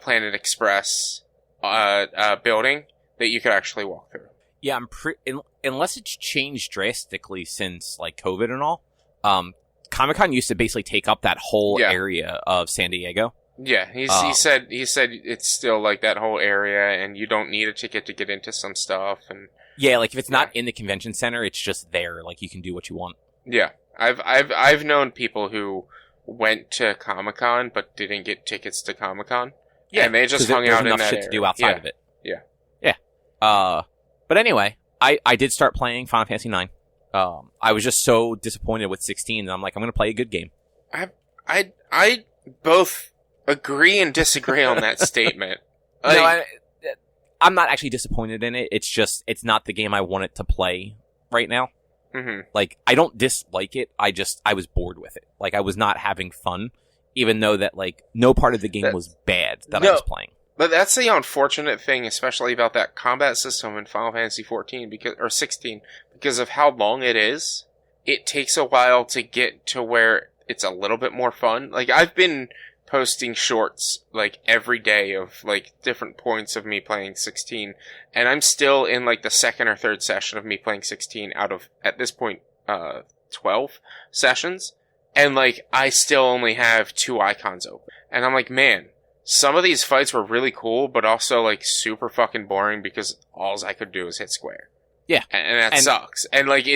Planet Express building that you could actually walk through. Yeah, unless it's changed drastically since like COVID and all. Comic-Con used to basically take up that whole area of San Diego. Yeah, he said it's still like that whole area, and you don't need a ticket to get into some stuff. And yeah, like if it's not in the convention center, it's just there. Like you can do what you want. Yeah, I've known people who went to Comic-Con but didn't get tickets to Comic-Con. Yeah, and they just hung out in that shit area. To do outside of it. Yeah. But anyway, I did start playing Final Fantasy IX. I was just so disappointed with 16 that I'm like, I'm going to play a good game. I both agree and disagree on that statement. Like, no, I'm not actually disappointed in it. It's just, it's not the game I wanted to play right now. Mm-hmm. Like, I don't dislike it. I was bored with it. Like, I was not having fun, even though that, like, no part of the game was bad that I was playing. But that's the unfortunate thing, especially about that combat system in Final Fantasy 14 or 16, because of how long it is. It takes a while to get to where it's a little bit more fun. Like, I've been posting shorts like every day of like different points of me playing 16, and I'm still in like the second or third session of me playing 16 out of, at this point, 12 sessions, and like I still only have 2 icons open, and I'm like, man, some of these fights were really cool, but also like super fucking boring because all I could do is hit square. Yeah, and that sucks. And like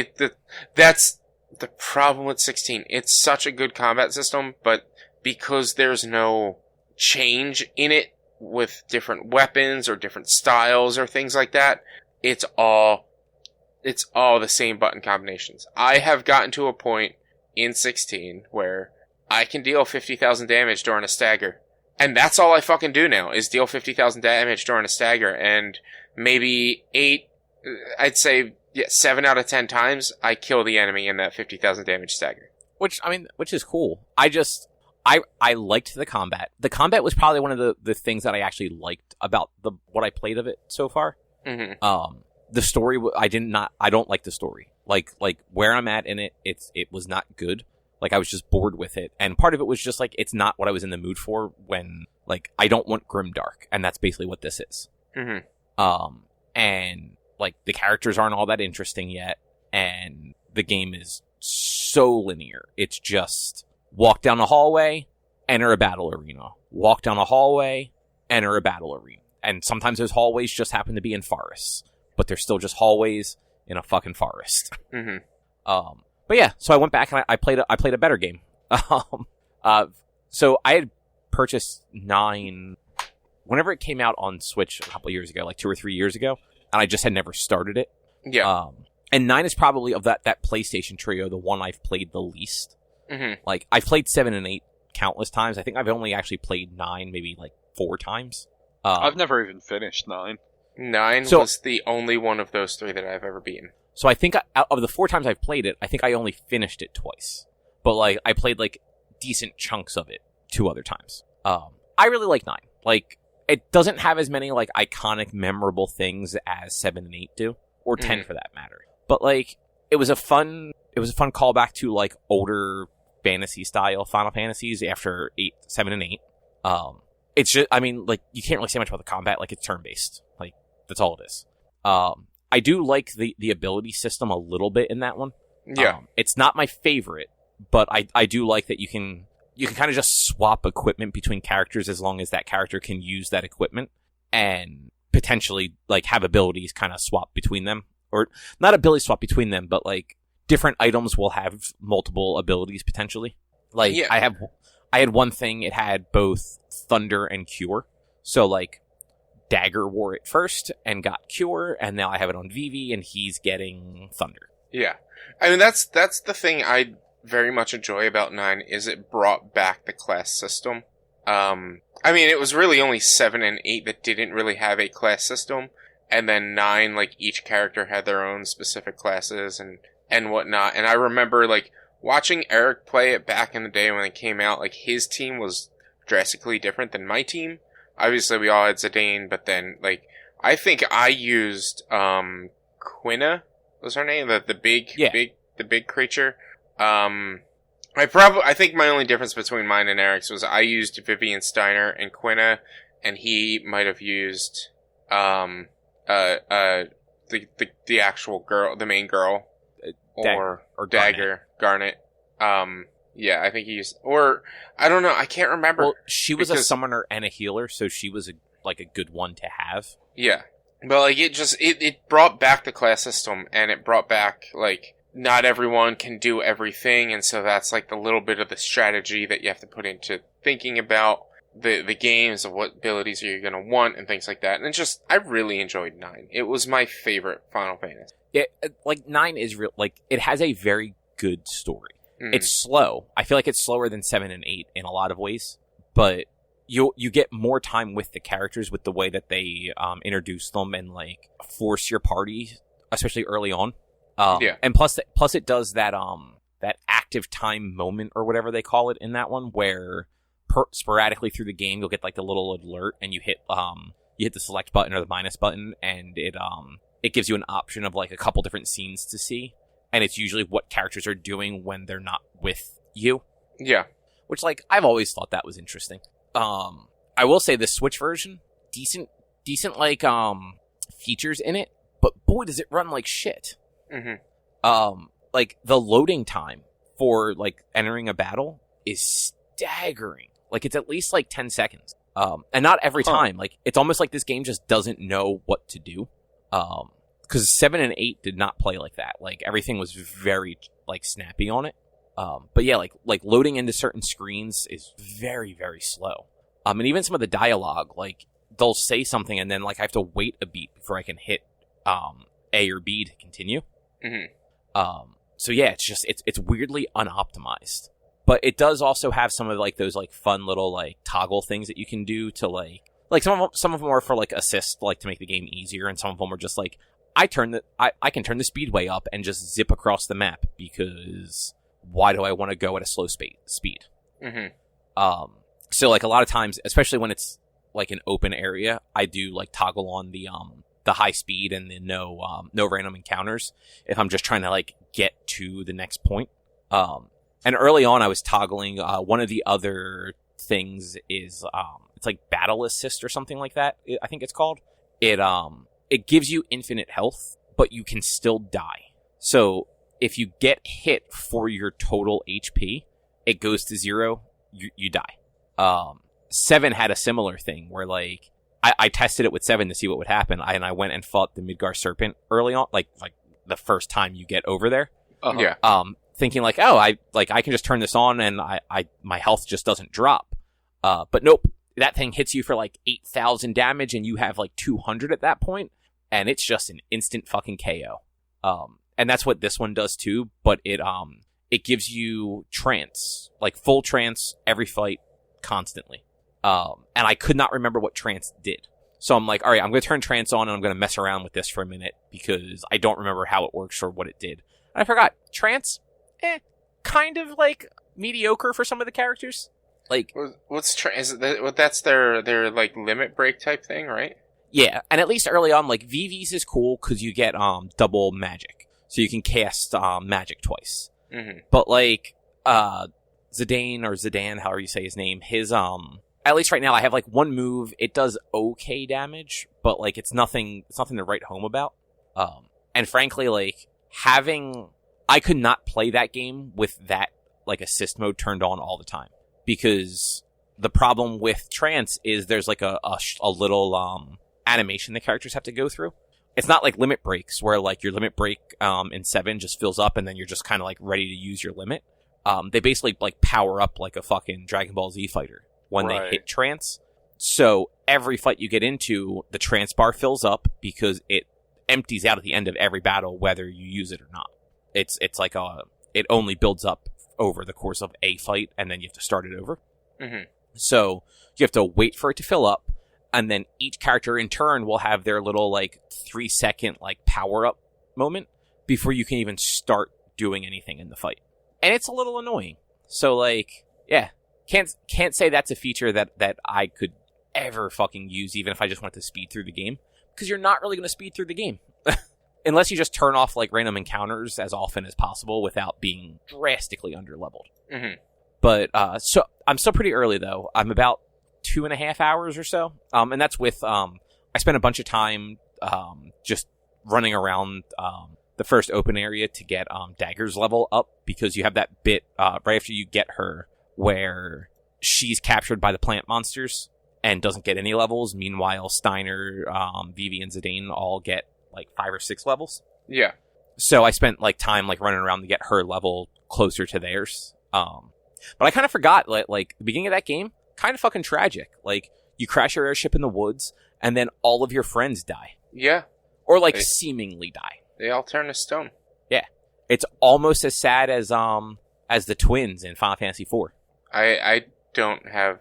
that's the problem with 16. It's such a good combat system, but because there's no change in it with different weapons or different styles or things like that, it's all the same button combinations. I have gotten to a point in 16 where I can deal 50,000 damage during a stagger. And that's all I fucking do now, is deal 50,000 damage during a stagger. And maybe 7 out of 10 times, I kill the enemy in that 50,000 damage stagger. Which is cool. I liked the combat. The combat was probably one of the things that I actually liked about what I played of it so far. Mm-hmm. The story, I don't like the story. Like where I'm at in it, it was not good. Like I was just bored with it. And part of it was just like, it's not what I was in the mood for when, like, I don't want grimdark. And that's basically what this is. Mm-hmm. And like the characters aren't all that interesting yet. And the game is so linear. It's just walk down a hallway, enter a battle arena. Walk down a hallway, enter a battle arena. And sometimes those hallways just happen to be in forests, but they're still just hallways in a fucking forest. Mm-hmm. But yeah, so I went back and I played a better game. So I had purchased 9 whenever it came out on Switch a couple years ago, like 2 or 3 years ago, and I just had never started it. Yeah. And 9 is probably of that PlayStation trio the one I've played the least. Mm-hmm. Like I've played 7 and 8 countless times. I think I've only actually played 9 maybe like 4 times. I've never even finished 9. 9 was the only one of those 3 that I've ever beaten. So I think out of the 4 times I've played it, I think I only finished it twice. But like I played like decent chunks of it 2 other times. I really like 9. Like it doesn't have as many like iconic, memorable things as 7 and 8 do, or 10 for that matter. But like it was a fun callback to like older fantasy style Final Fantasies after 7 and 8. It's just, I mean, like you can't really say much about the combat. Like it's turn based. Like that's all it is. I do like the ability system a little bit in that one. Yeah. It's not my favorite, but I do like that you can kind of just swap equipment between characters as long as that character can use that equipment. And potentially like have abilities kind of swap between them, or not ability swap between them, but like different items will have multiple abilities potentially. Like I had one thing, it had both Thunder and Cure. So like Dagger wore it first and got Cure, and now I have it on Vivi and he's getting Thunder. Yeah. I mean, that's the thing I very much enjoy about 9 is it brought back the class system. I mean, it was really only 7 and 8 that didn't really have a class system. And then 9, like, each character had their own specific classes and whatnot. And I remember, like, watching Eric play it back in the day when it came out, like, his team was drastically different than my team. Obviously, we all had Zidane, but then, like, I think I used, Quina, was her name? The big creature. I think my only difference between mine and Eric's was I used Vivian Steiner and Quina, and he might have used, the actual girl, the main girl, or Dagger, Garnet. Yeah, I think he used, or, I don't know, I can't remember. Well, she was a summoner and a healer, so she was a good one to have. Yeah. But, like, it brought back the class system, and it brought back, like, not everyone can do everything, and so that's, like, the little bit of the strategy that you have to put into thinking about the games, of what abilities are you going to want, and things like that. And I really enjoyed 9. It was my favorite Final Fantasy. Yeah, like, 9 is real, like, it has a very good story. It's slow. I feel like it's slower than 7 and 8 in a lot of ways, but you get more time with the characters with the way that they introduce them and like force your party, especially early on. And plus it does that active time moment or whatever they call it in that one, where sporadically through the game you'll get like the little alert and you hit the select button or the minus button, and it gives you an option of like a couple different scenes to see. And it's usually what characters are doing when they're not with you. Yeah. Which, like, I've always thought that was interesting. I will say the Switch version, decent, like, features in it, but boy, does it run like shit. Like, the loading time for, like, entering a battle is staggering. Like, it's at least, like, 10 seconds. And not every time. Like, it's almost like this game just doesn't know what to do. Because 7 and 8 did not play like that. Like, everything was very, like, snappy on it. But yeah, like loading into certain screens is very, very slow. And even some of the dialogue, like, they'll say something and then, like, I have to wait a beat before I can hit, A or B to continue. So yeah, it's weirdly unoptimized. But it does also have some of, like, those, like, fun little, like, toggle things that you can do to, like some of them are for, like, assist, like, to make the game easier, and some of them are just, like, I can turn the speedway up and just zip across the map, because why do I want to go at a slow speed? So, like, a lot of times, especially when it's like an open area, I do like toggle on the high speed and the no random encounters if I'm just trying to like get to the next point. And early on I was toggling, one of the other things is, it's like battle assist or something like that, I think it's called. It gives you infinite health, but you can still die. So if you get hit for your total HP, it goes to 0, you die. 7 had a similar thing where, like, I tested it with 7 to see what would happen, and I went and fought the Midgar Serpent early on, like the first time you get over there. Thinking like, oh, I can just turn this on and my health just doesn't drop. But nope, that thing hits you for like 8,000 damage and you have like 200 at that point, and it's just an instant fucking KO. And that's what this one does too, but it gives you trance, like full trance every fight constantly. And I could not remember what trance did. So I'm like, all right, I'm going to turn trance on and I'm going to mess around with this for a minute because I don't remember how it works or what it did. And I forgot. Trance, kind of like mediocre for some of the characters. Like, what's that's their like limit break type thing, right? Yeah, and at least early on, like, VVs is cool because you get double magic. So you can cast magic twice. But, like, Zidane, however you say his name, his, at least right now, I have, like, one move. It does okay damage, but, like, it's nothing to write home about. And frankly, like, I could not play that game with that, like, assist mode turned on all the time. Because the problem with trance is there's, like, a little, animation the characters have to go through. It's not like limit breaks where like your limit break in 7 just fills up and then you're just kind of like ready to use your limit. They basically like power up like a fucking Dragon Ball Z fighter when they hit trance. So every fight you get into, the trance bar fills up because it empties out at the end of every battle, whether you use it or not. It's like it only builds up over the course of a fight, and then you have to start it over. Mm-hmm. So you have to wait for it to fill up, and then each character in turn will have their little like 3-second like power up moment before you can even start doing anything in the fight. And it's a little annoying. So like, yeah, can't say that's a feature that I could ever fucking use, even if I just want to speed through the game, because you're not really going to speed through the game unless you just turn off like random encounters as often as possible without being drastically underleveled. Mm-hmm. But so I'm still pretty early though. I'm about 2.5 hours or so, and that's with I spent a bunch of time just running around the first open area to get Dagger's level up, because you have that bit right after you get her where she's captured by the plant monsters and doesn't get any levels. Meanwhile, Steiner, Vivi, and Zidane all get like 5 or 6 levels. Yeah. So I spent like time like running around to get her level closer to theirs. But I kind of forgot like the beginning of that game, kind of fucking tragic. Like you crash your airship in the woods and then all of your friends die. Yeah. Or like seemingly die. They all turn to stone. Yeah. It's almost as sad as the twins in Final Fantasy IV. I don't have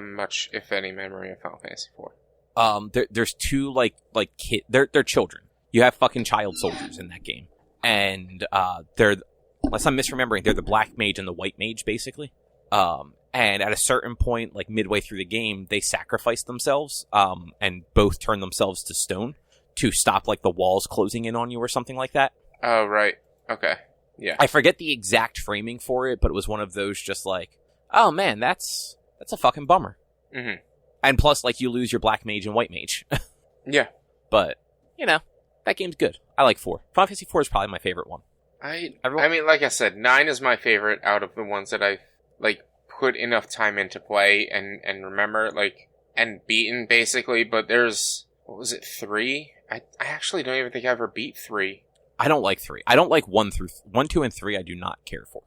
much, if any, memory of Final Fantasy IV. There's 2 like kid. They're children. You have fucking child soldiers in that game, and they're, unless I'm misremembering, they're the black mage and the white mage basically. And at a certain point, like midway through the game, they sacrifice themselves, and both turn themselves to stone to stop like the walls closing in on you or something like that. Oh right, okay, yeah. I forget the exact framing for it, but it was one of those just like, oh man, that's a fucking bummer. Mm-hmm. And plus, like, you lose your black mage and white mage. Yeah. But, you know, that game's good. I like 4. Final Fantasy 4 is probably my favorite one. I mean, like I said, 9 is my favorite out of the ones that I've, like, put enough time into play and remember, like, and beaten, basically. But there's, what was it, 3? I actually don't even think I ever beat 3. I don't like 3. I don't like 1, 2, and 3 I do not care for.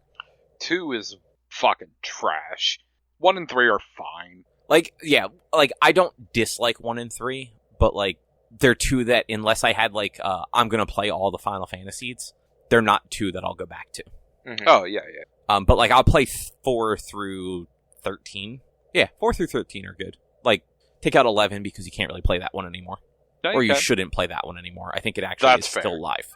2 is fucking trash. 1 and 3 are fine. Like, yeah, like, I don't dislike 1 and 3, but, like, they're 2 that, unless I had, like, I'm gonna play all the Final Fantasies, they're not 2 that I'll go back to. Mm-hmm. Oh, yeah. But, like, I'll play 4 through 13. Yeah, 4 through 13 are good. Like, take out 11 because you can't really play that one anymore. No, or you can. shouldn't play that one anymore. I think it actually That's is fair. still live.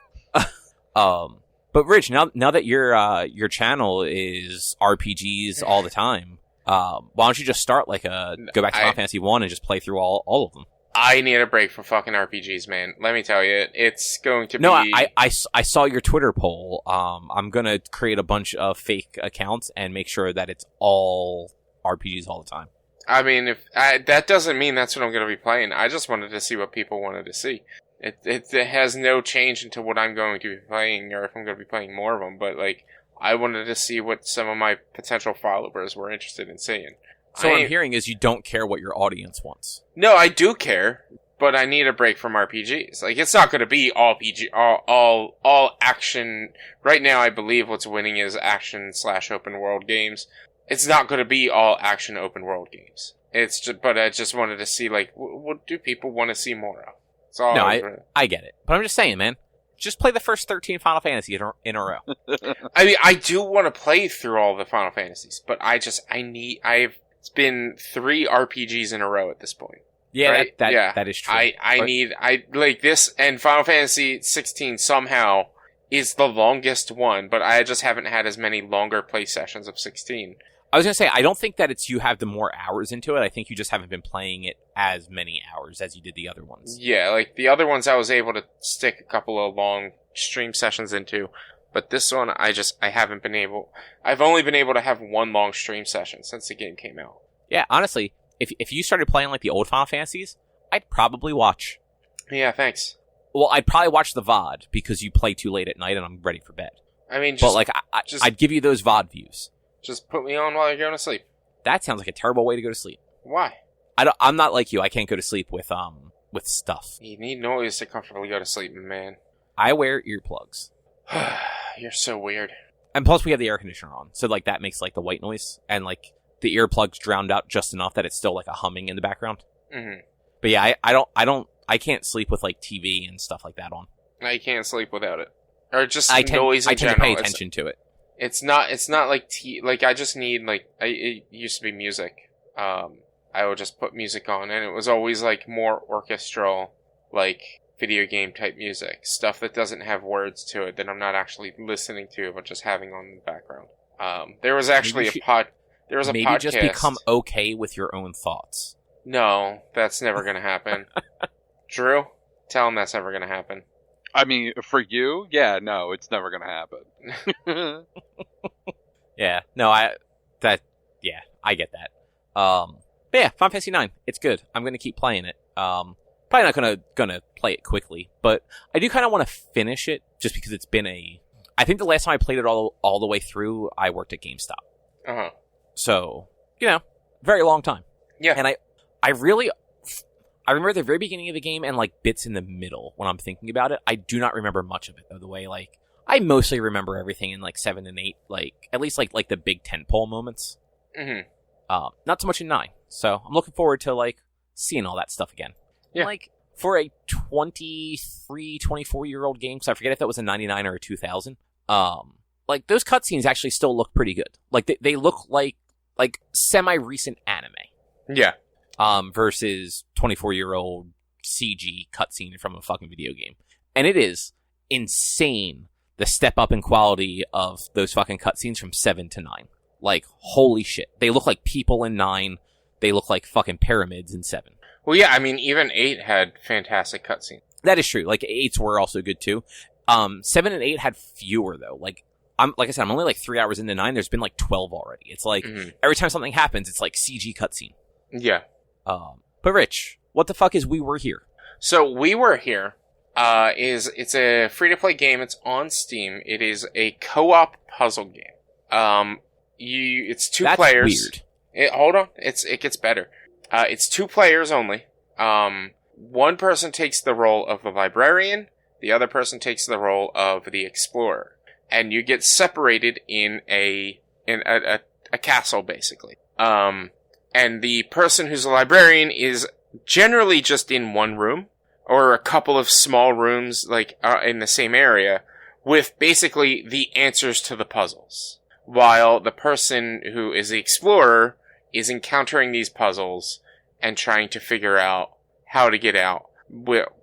But Rich, now that your channel is RPGs all the time, why don't you just start like go back to Final Fantasy 1 and just play through all of them? I need a break from fucking RPGs, man. Let me tell you, it's going to be... No, I saw your Twitter poll. I'm gonna create a bunch of fake accounts and make sure that it's all RPGs all the time. I mean, that doesn't mean that's what I'm going to be playing. I just wanted to see what people wanted to see. It has no change into what I'm going to be playing, or if I'm going to be playing more of them, but, like, I wanted to see what some of my potential followers were interested in seeing. So what I'm hearing is you don't care what your audience wants. No, I do care, but I need a break from RPGs. Like, it's not going to be all action. Right now, I believe what's winning is action/open world games. It's not going to be all action open world games. It's just, but I just wanted to see, like, what do people want to see more of? No, I get it. But I'm just saying, man, just play the first 13 Final Fantasy in a row. I mean, I do want to play through all the Final Fantasies, but it's been 3 RPGs in a row at this point. Yeah, right? That is true. I like this, and Final Fantasy 16 somehow is the longest one, but I just haven't had as many longer play sessions of 16. I was going to say, I don't think that it's you have the more hours into it. I think you just haven't been playing it as many hours as you did the other ones. Yeah, like the other ones I was able to stick a couple of long stream sessions into, but this one I haven't been able... I've only been able to have 1 long stream session since the game came out. Yeah, honestly, if you started playing like the old Final Fantasies, I'd probably watch. Yeah, thanks. Well, I'd probably watch the VOD because you play too late at night and I'm ready for bed. I mean, but like, I'd give you those VOD views. Just put me on while you're going to sleep. That sounds like a terrible way to go to sleep. Why? I'm not like you. I can't go to sleep with with stuff. You need noise to comfortably go to sleep, man. I wear earplugs. You're so weird. And plus we have the air conditioner on, so like that makes like the white noise, and like the earplugs drowned out just enough that it's still like a humming in the background. Mm-hmm. But yeah, I can't sleep with like TV and stuff like that on. I can't sleep without it. Or just noise in general. I tend to pay attention to it. It's not like like I just need like it used to be music. I would just put music on, and it was always like more orchestral, like video game type music, stuff that doesn't have words to it that I'm not actually listening to, but just having on in the background. There was actually There was a maybe podcast. Just become okay with your own thoughts. No, that's never gonna happen. Drew, tell him that's never gonna happen. I mean, for you, yeah, no, it's never gonna happen. Yeah, no, I get that. But yeah, Final Fantasy 9, it's good. I'm gonna keep playing it. Probably not gonna play it quickly, but I do kind of want to finish it just because it's been I think the last time I played it all the way through, I worked at GameStop. Uh-huh. So, very long time. Yeah. And I remember the very beginning of the game and like bits in the middle when I'm thinking about it. I do not remember much of it though. The way like I mostly remember everything in like 7 and 8, like at least like the big tentpole moments. Mm-hmm. Not so much in 9. So I'm looking forward to like seeing all that stuff again. Yeah. Like for a 23, 24-year-old game, so I forget if that was a 99 or a 2000. Like those cutscenes actually still look pretty good. Like they look like semi-recent anime. Yeah. Versus 24-year-old CG cutscene from a fucking video game. And it is insane the step up in quality of those fucking cutscenes from 7 to 9. Like, holy shit. They look like people in 9. They look like fucking pyramids in 7. Well, yeah, I mean, even 8 had fantastic cutscenes. That is true. Like, 8s were also good too. 7 and 8 had fewer though. Like I said, I'm only like 3 hours into 9. There's been like 12 already. It's like, every time something happens, it's like CG cutscene. Yeah. But Rich, what the fuck is We Were Here? So We Were Here it's a free-to-play game. It's on Steam. It is a co-op puzzle game. It's two That's players. Weird. Hold on. It gets better. It's 2 players only. One person takes the role of the librarian. The other person takes the role of the explorer. And you get separated in a castle, basically. And the person who's a librarian is generally just in one room, or a couple of small rooms, like, in the same area, with basically the answers to the puzzles. While the person who is the explorer is encountering these puzzles and trying to figure out how to get out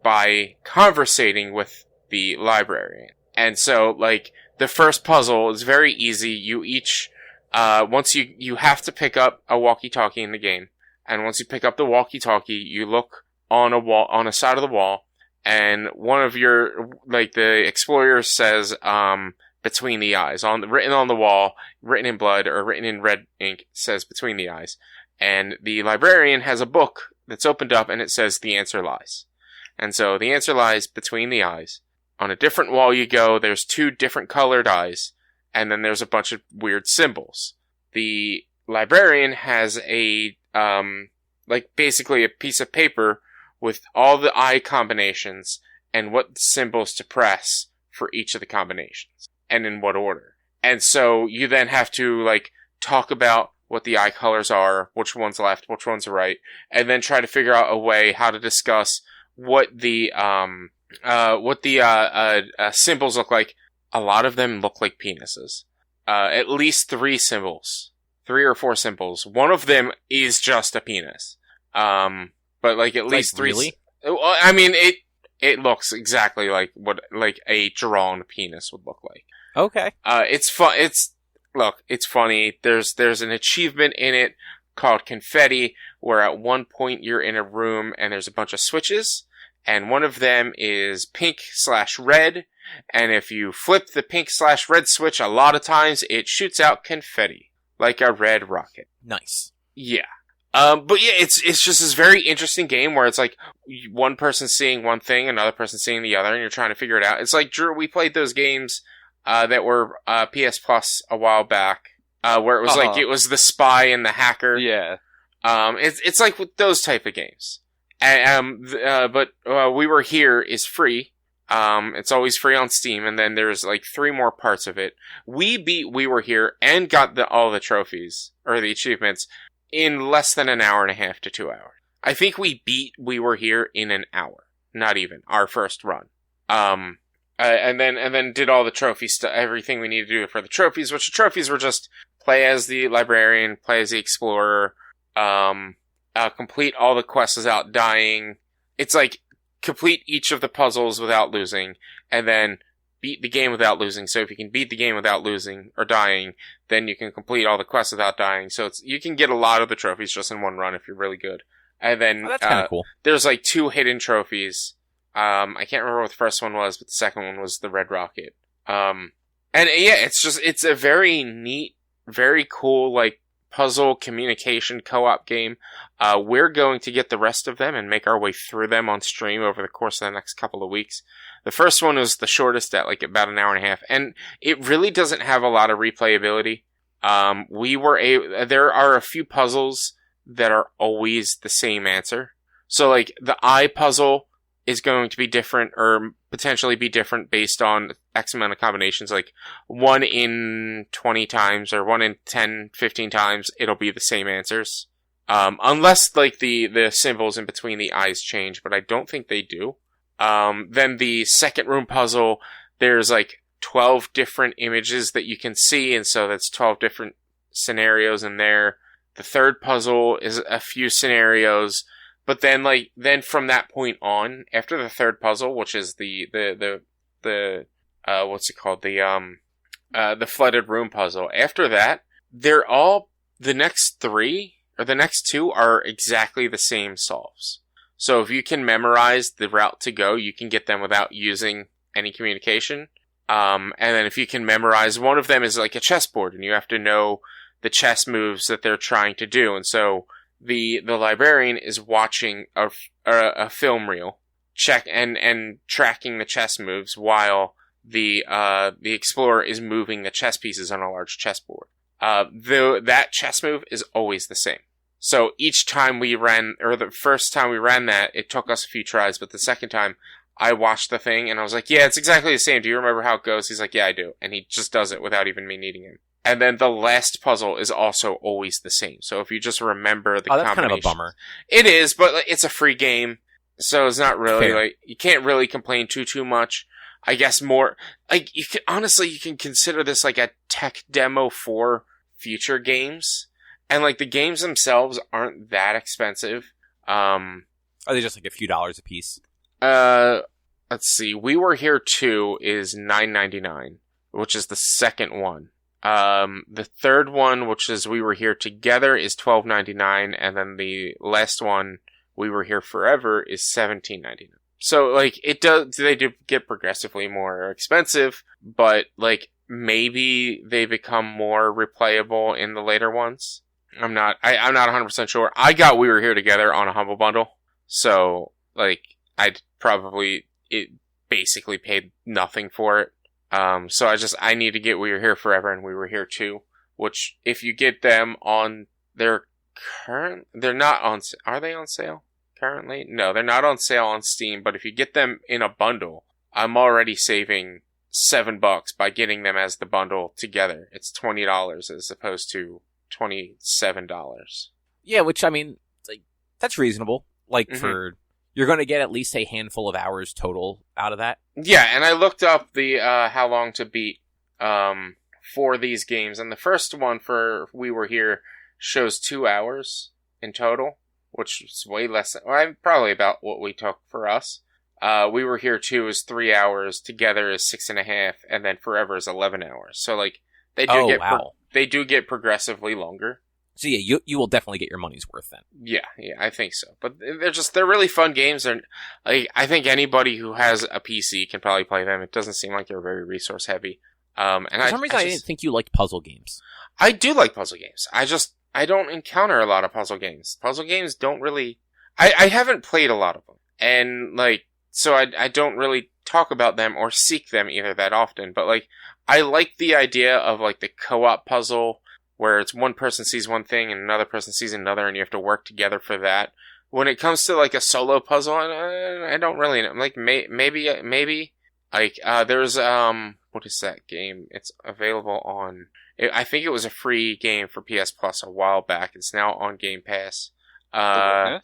by conversating with the librarian. And so, like, the first puzzle is very easy. You each... once you have to pick up a walkie-talkie in the game, and once you pick up the walkie-talkie, you look on a side of the wall, and one of your, like, the explorer says, between the eyes, written on the wall, written in blood, or written in red ink, says between the eyes, and the librarian has a book that's opened up, and it says the answer lies. And so, the answer lies between the eyes. On a different wall you go, there's 2 different colored eyes, and then there's a bunch of weird symbols. The librarian has basically a piece of paper with all the eye combinations and what symbols to press for each of the combinations, and in what order. And so you then have to, like, talk about what the eye colors are, which one's left, which one's right, and then try to figure out a way how to discuss what the symbols look like. A lot of them look like penises. At least 3 symbols. 3 or 4 symbols. One of them is just a penis. But like at least 3. Really? I mean, it looks exactly like what like a drawn penis would look like. Okay. It's fun. It's funny. There's an achievement in it called Confetti, where at one point you're in a room and there's a bunch of switches, and one of them is pink/red. And if you flip the pink/red switch, a lot of times it shoots out confetti, like a red rocket. Nice. Yeah. But yeah, it's just this very interesting game where it's like one person seeing one thing, another person seeing the other, and you're trying to figure it out. It's like, Drew, we played those games, that were, PS Plus a while back, where it was like, it was the spy and the hacker. Yeah. It's like with those type of games. But We Were Here is free. It's always free on Steam, and then there's like 3 more parts of it. We beat We Were Here and got all the trophies, or the achievements, in less than an hour and a half to 2 hours. I think we beat We Were Here in an hour. Not even. Our first run. And then did all the trophy stuff, everything we needed to do for the trophies, which the trophies were just play as the librarian, play as the explorer, complete all the quests without dying. It's like, complete each of the puzzles without losing, and then beat the game without losing. So if you can beat the game without losing or dying, then you can complete all the quests without dying. So you can get a lot of the trophies just in one run if you're really good. And then that's kind of cool. There's like 2 hidden trophies. I can't remember what the first one was, but the second one was the Red Rocket. And yeah, it's a very neat, very cool, like, puzzle communication co-op game. We're going to get the rest of them and make our way through them on stream over the course of the next couple of weeks. The first one was the shortest at like about an hour and a half, and it really doesn't have a lot of replayability. There are a few puzzles that are always the same answer. So like the eye puzzle is going to be different, or potentially be different based on X amount of combinations, like 1 in 20 times, or 1 in 10, 15 times, it'll be the same answers. Unless, like, the symbols in between the eyes change, but I don't think they do. Then the second room puzzle, there's, like, 12 different images that you can see, and so that's 12 different scenarios in there. The third puzzle is a few scenarios. But then, then from that point on, after the third puzzle, which is the what's it called? The flooded room puzzle. After that, the next 3, or the next 2 are exactly the same solves. So if you can memorize the route to go, you can get them without using any communication. And then if you can memorize, one of them is like a chessboard, and you have to know the chess moves that they're trying to do. And so the librarian is watching a film reel, and tracking the chess moves while the explorer is moving the chess pieces on a large chessboard. That chess move is always the same. So each time we ran, or the first time we ran that, it took us a few tries, but the second time I watched the thing and I was like, yeah, it's exactly the same. Do you remember how it goes? He's like, yeah, I do. And he just does it without even me needing him. And then the last puzzle is also always the same. So if you just remember the combinations. That's kind of a bummer. It is, but it's a free game. So it's not really, like, you can't really complain too much. I guess more, like, you can consider this like a tech demo for future games. And like, the games themselves aren't that expensive. Are they just like a few dollars a piece? Let's see. We Were Here 2 is $9.99, which is the second one. The third one, which is We Were Here Together, is $12.99, and then the last one, We Were Here Forever, is $17.99. So, like, they do get progressively more expensive, but, like, maybe they become more replayable in the later ones. I'm not 100% sure. I got We Were Here Together on a Humble Bundle, so, like, it basically paid nothing for it. So I need to get We Were Here Forever and We Were Here 2, which, if you get them on they're not on, are they on sale currently? No, they're not on sale on Steam, but if you get them in a bundle, I'm already saving $7 by getting them as the bundle together. It's $20 as opposed to $27. Yeah, which, I mean, like, that's reasonable. Like, for, you're going to get at least a handful of hours total out of that. Yeah, and I looked up the how long to beat for these games, and the first one for We Were Here shows 2 hours in total, which is way less than, probably about what we took for us. We Were Here 2 is 3 hours, Together is 6.5, and then Forever is 11 hours. So, like, they do get progressively longer. So yeah, you will definitely get your money's worth then. Yeah, I think so. But they're really fun games. I think anybody who has a PC can probably play them. It doesn't seem like they're very resource heavy. And for some reason, I didn't think you liked puzzle games. I do like puzzle games. I don't encounter a lot of puzzle games. Puzzle games don't really, I haven't played a lot of them. And like, so I don't really talk about them or seek them either that often. But like, I like the idea of like the co-op puzzle, where it's one person sees one thing and another person sees another, and you have to work together for that. when it comes to like a solo puzzle, I don't really know. Like maybe like there's what is that game? It's available on. I think it was a free game for PS Plus a while back. It's now on Game Pass. Maquette.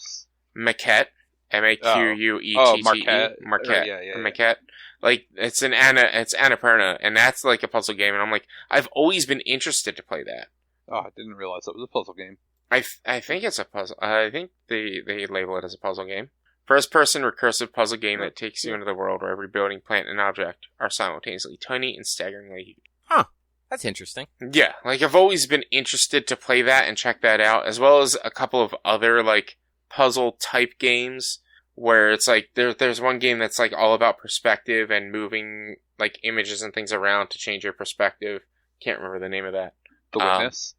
Maquette. Marquette. Yeah. Maquette. Like it's Annapurna, and that's like a puzzle game. And I'm like, I've always been interested to play that. Oh, I didn't realize that was a puzzle game. I think it's a puzzle. I think they label it as a puzzle game. First-person recursive puzzle game that takes you into the world where every building, plant, and object are simultaneously tiny and staggeringly huge. Huh. That's interesting. Yeah, like I've always been interested to play that and check that out, as well as a couple of other like puzzle-type games where it's like there's one game that's like all about perspective and moving like images and things around to change your perspective. Can't remember the name of that. The Witness?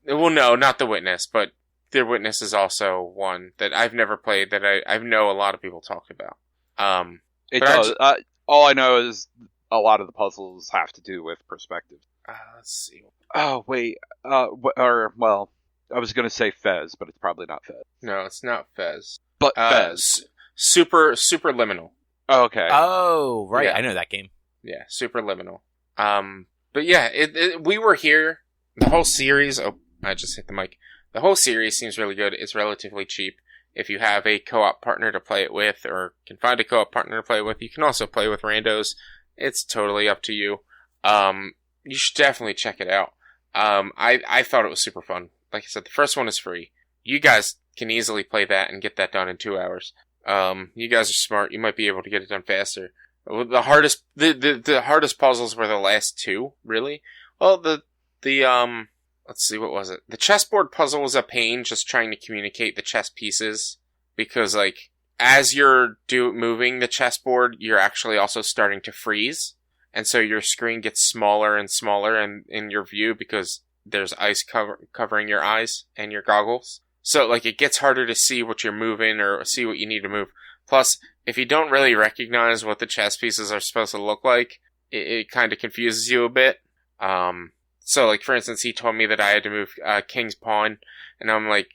Well, no, not The Witness, but The Witness is also one that I've never played that I know a lot of people talk about. It does. All I know is a lot of the puzzles have to do with perspective. Let's see. Oh, wait. I was going to say Fez, but it's probably not Fez. No, it's not Fez. But Fez. Superliminal. Oh, okay. Oh, right. Yeah. I know that game. Yeah, Superliminal. But yeah, we were here. The whole series... Oh, I just hit the mic. The whole series seems really good. It's relatively cheap. If you have a co-op partner to play it with, or can find a co-op partner to play it with, you can also play with randos. It's totally up to you. You should definitely check it out. I thought it was super fun. Like I said, the first one is free. You guys can easily play that and get that done in 2 hours. You guys are smart. You might be able to get it done faster. The hardest puzzles were the last two, really. Well, let's see, what was it? The chessboard puzzle was a pain, just trying to communicate the chess pieces. Because, like, as you're moving the chessboard, you're actually also starting to freeze. And so your screen gets smaller and smaller in your view because there's ice covering your eyes and your goggles. So, like, it gets harder to see what you're moving or see what you need to move. Plus, if you don't really recognize what the chess pieces are supposed to look like, it kind of confuses you a bit. So, like, for instance, he told me that I had to move king's pawn, and I'm like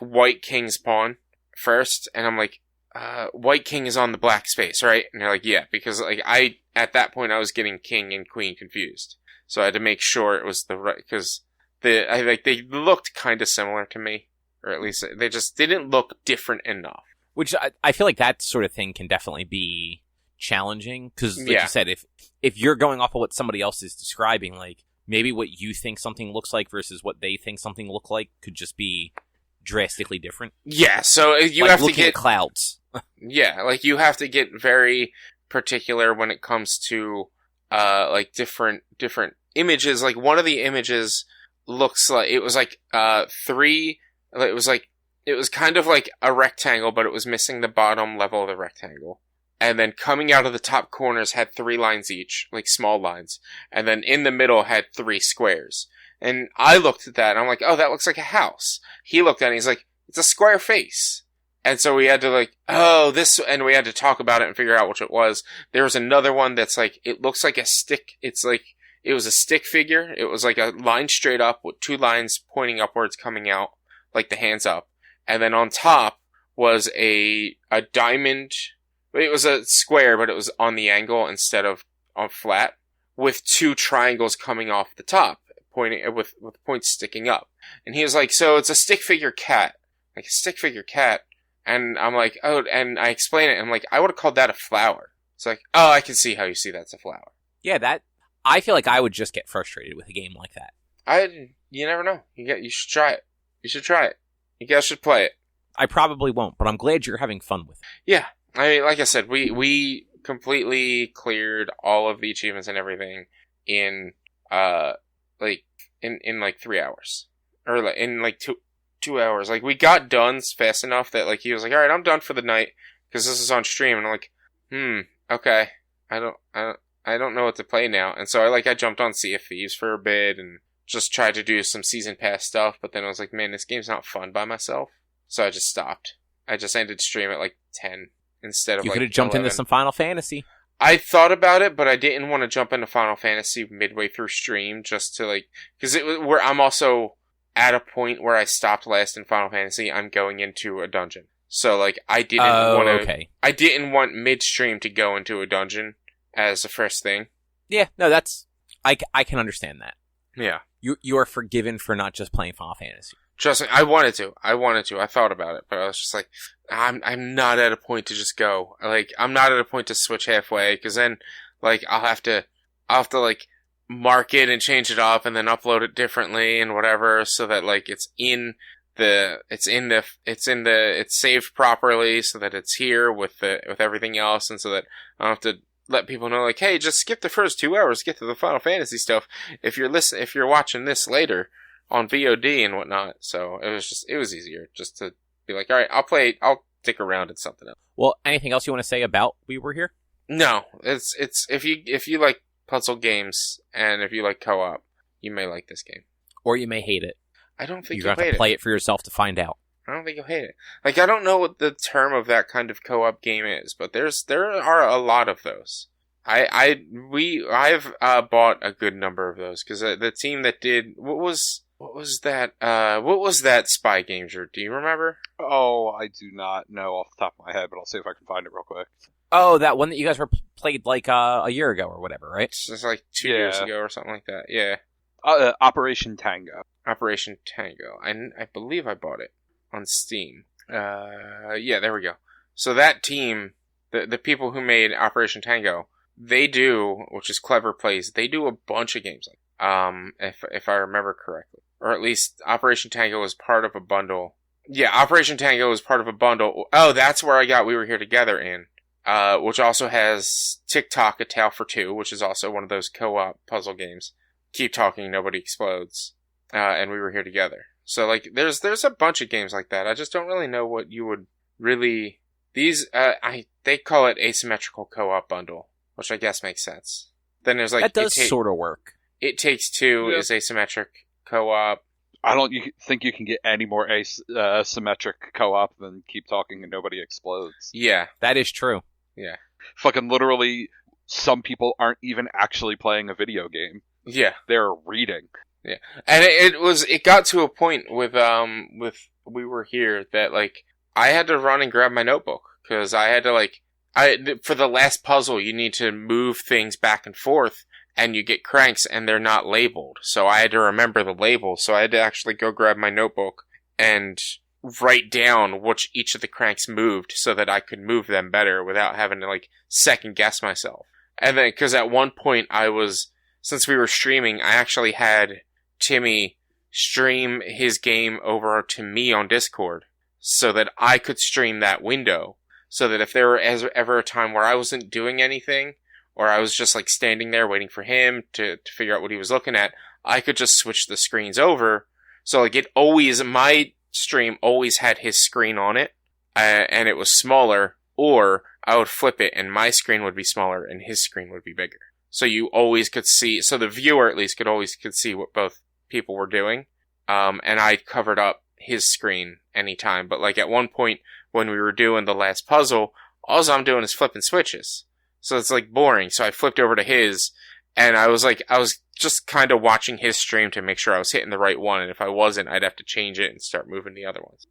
white king's pawn first, and I'm like, white king is on the black space, right? And they're like, yeah, because, like, at that point, I was getting king and queen confused. So I had to make sure it was the right, because they looked kind of similar to me, or at least they just didn't look different enough. Which I feel like that sort of thing can definitely be challenging, because, like you said, if you're going off of what somebody else is describing, like, maybe what you think something looks like versus what they think something look like could just be drastically different. Yeah, so you like have to looking get at clouds. Yeah, like you have to get very particular when it comes to like different images. Like one of the images looks like it was like it was kind of like a rectangle, but it was missing the bottom level of the rectangle. And then coming out of the top corners had 3 lines each, like small lines. And then in the middle had 3 squares. And I looked at that and I'm like, oh, that looks like a house. He looked at it and he's like, it's a square face. And so we had to like, and we had to talk about it and figure out which it was. There was another one that's like, it looks like a stick. It's like, it was a stick figure. It was like a line straight up with 2 lines pointing upwards coming out, like the hands up. And then on top was a diamond. It was a square, but it was on the angle instead of on flat, with 2 triangles coming off the top, pointing with points sticking up. And he was like, so it's a stick figure cat. Like a stick figure cat. And I'm like, oh, and I explain it, and I'm like, I would have called that a flower. It's like, oh, I can see how you see that's a flower. Yeah, I feel like I would just get frustrated with a game like that. You never know. You should try it. You should try it. You guys should play it. I probably won't, but I'm glad you're having fun with it. Yeah. I mean, like I said, we completely cleared all of the achievements and everything in like 3 hours, or like in like two hours. Like we got done fast enough that like he was like, all right, I'm done for the night because this is on stream, and I'm like, okay, I don't know what to play now, and so I jumped on Sea of Thieves for a bit and just tried to do some season pass stuff, but then I was like, man, this game's not fun by myself, so I just stopped. I just ended stream at like 10. Instead of you could have 11. jumped into some Final Fantasy. I thought about it, but I didn't want to jump into Final Fantasy midway through stream just to because I'm also at a point where I stopped last in Final Fantasy. I'm going into a dungeon, So, like, I didn't want midstream to go into a dungeon as the first thing. Yeah, no, I can understand that. Yeah. You are forgiven for not just playing Final Fantasy. Trust me, I wanted to. I thought about it, but I was just like, I'm not at a point to just go. Like, I'm not at a point to switch halfway, because then, like, I'll have to, like, mark it and change it up, and then upload it differently and whatever, so that, like, it's saved properly, so that it's here with everything else, and so that I don't have to let people know, like, hey, just skip the first 2 hours, get to the Final Fantasy stuff, if you're watching this later on VOD and whatnot. So it was easier just to be like, all right, I'll stick around at something else. Well, anything else you want to say about We Were Here? No, it's if you like puzzle games and if you like co-op, you may like this game, or you may hate it. I don't think you have to play it for yourself to find out. I don't think you'll hate it. Like, I don't know what the term of that kind of co-op game is, but there are a lot of those. I've bought a good number of those, because the team that did what was that spy game, Drew? Do you remember? Oh, I do not know off the top of my head, but I'll see if I can find it real quick. Oh, that one that you guys played like a year ago or whatever, right? It's just like 2 years ago or something like that. Yeah. Operation Tango. Operation Tango. I believe I bought it on Steam. Yeah, there we go. So that team, the people who made Operation Tango, they do, which is Clever Plays, they do a bunch of games like, if I remember correctly. Or at least Operation Tango was part of a bundle. Yeah, Operation Tango was part of a bundle. Oh, that's where I got We Were Here Together in. Which also has TikTok, A Tale for Two, which is also one of those co-op puzzle games. Keep Talking, Nobody Explodes. And We Were Here Together. So, like, there's a bunch of games like that. I just don't really know what you would really... they call it asymmetrical co-op bundle, which I guess makes sense. Then there's, like... That does sort of work. It Takes Two is asymmetric co-op. I don't think you can get any more asymmetric co-op than Keep Talking and Nobody Explodes. Yeah. That is true. Yeah. Fucking literally, some people aren't even actually playing a video game. Yeah. They're reading. Yeah. And it got to a point with We Were Here that, like, I had to run and grab my notebook, because I had to, like, for the last puzzle, you need to move things back and forth, and you get cranks, and they're not labeled. So I had to remember the labels, so I had to actually go grab my notebook and write down which each of the cranks moved, so that I could move them better without having to, like, second guess myself. And then, because at one point since we were streaming, I actually had Timmy stream his game over to me on Discord, so that I could stream that window, so that if there were ever a time where I wasn't doing anything, or I was just, like, standing there waiting for him to figure out what he was looking at, I could just switch the screens over. So, like, my stream always had his screen on it, and it was smaller, or I would flip it and my screen would be smaller and his screen would be bigger. So you always could see, so the viewer at least could see what both people were doing. And I covered up his screen anytime. But, like, at one point when we were doing the last puzzle, all I'm doing is flipping switches. So it's, like, boring. So I flipped over to his, and I was just kind of watching his stream to make sure I was hitting the right one. And if I wasn't, I'd have to change it and start moving the other ones.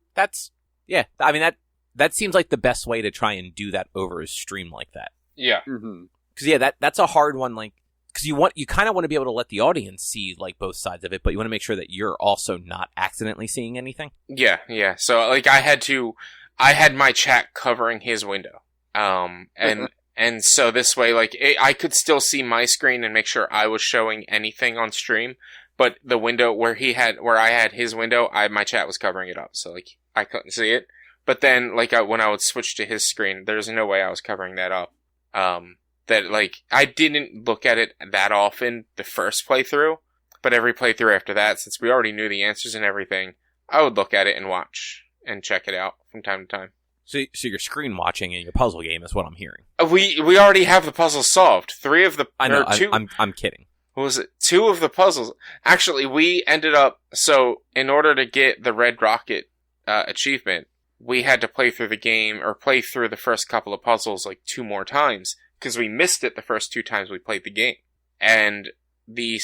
Yeah. I mean, that seems like the best way to try and do that over a stream like that. Yeah. Mm-hmm. Because, yeah, that's a hard one, like, because you kind of want to be able to let the audience see, like, both sides of it, but you want to make sure that you're also not accidentally seeing anything. Yeah. So, like, I had my chat covering his window. And so this way, like, I could still see my screen and make sure I was showing anything on stream, but the window where I had his window, my chat was covering it up, so, like, I couldn't see it. But then, like, when I would switch to his screen, there's no way I was covering that up. That, like, I didn't look at it that often the first playthrough, but every playthrough after that, since we already knew the answers and everything, I would look at it and watch and check it out from time to time. So you're screen watching in your puzzle game is what I'm hearing. We already have the puzzles solved. I know. I'm kidding. What was it? 2 of the puzzles. Actually, we ended up, so in order to get the Red Rocket achievement, we had to play through the game, or play through the first couple of puzzles, like, 2 more times, because we missed it the first 2 times we played the game. And we